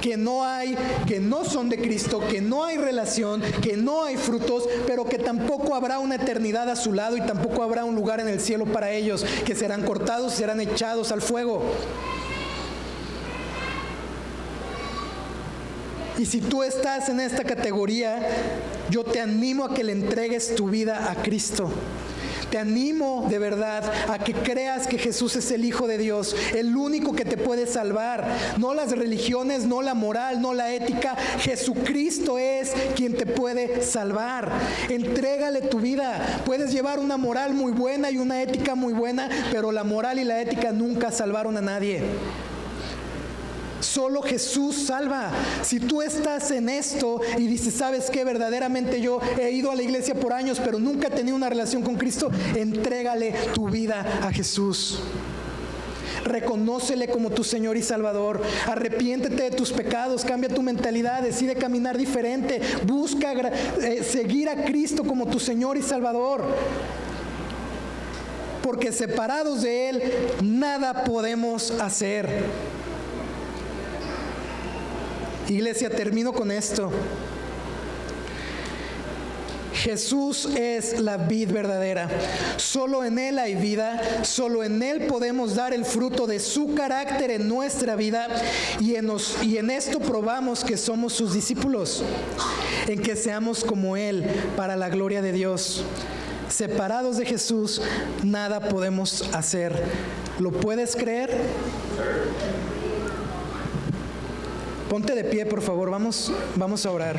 que no son de Cristo, que no hay relación, que no hay frutos, pero que tampoco habrá una eternidad a su lado y tampoco habrá un lugar en el cielo para ellos, que serán cortados y serán echados al fuego. Y si tú estás en esta categoría, yo te animo a que le entregues tu vida a Cristo. Te animo de verdad a que creas que Jesús es el Hijo de Dios, el único que te puede salvar. No las religiones, no la moral, no la ética. Jesucristo es quien te puede salvar. Entrégale tu vida. Puedes llevar una moral muy buena y una ética muy buena, pero la moral y la ética nunca salvaron a nadie. Solo Jesús salva. Si tú estás en esto y dices, ¿sabes qué? Verdaderamente yo he ido a la iglesia por años, pero nunca he tenido una relación con Cristo, entrégale tu vida a Jesús. Reconócele como tu Señor y Salvador. Arrepiéntete de tus pecados, cambia tu mentalidad, decide caminar diferente, busca seguir a Cristo como tu Señor y Salvador. Porque separados de Él, nada podemos hacer. Iglesia, termino con esto. Jesús es la vid verdadera. Solo en Él hay vida, solo en Él podemos dar el fruto de su carácter en nuestra vida y en esto probamos que somos sus discípulos, en que seamos como Él para la gloria de Dios. Separados de Jesús, nada podemos hacer. ¿Lo puedes creer? Ponte de pie, por favor, vamos a orar.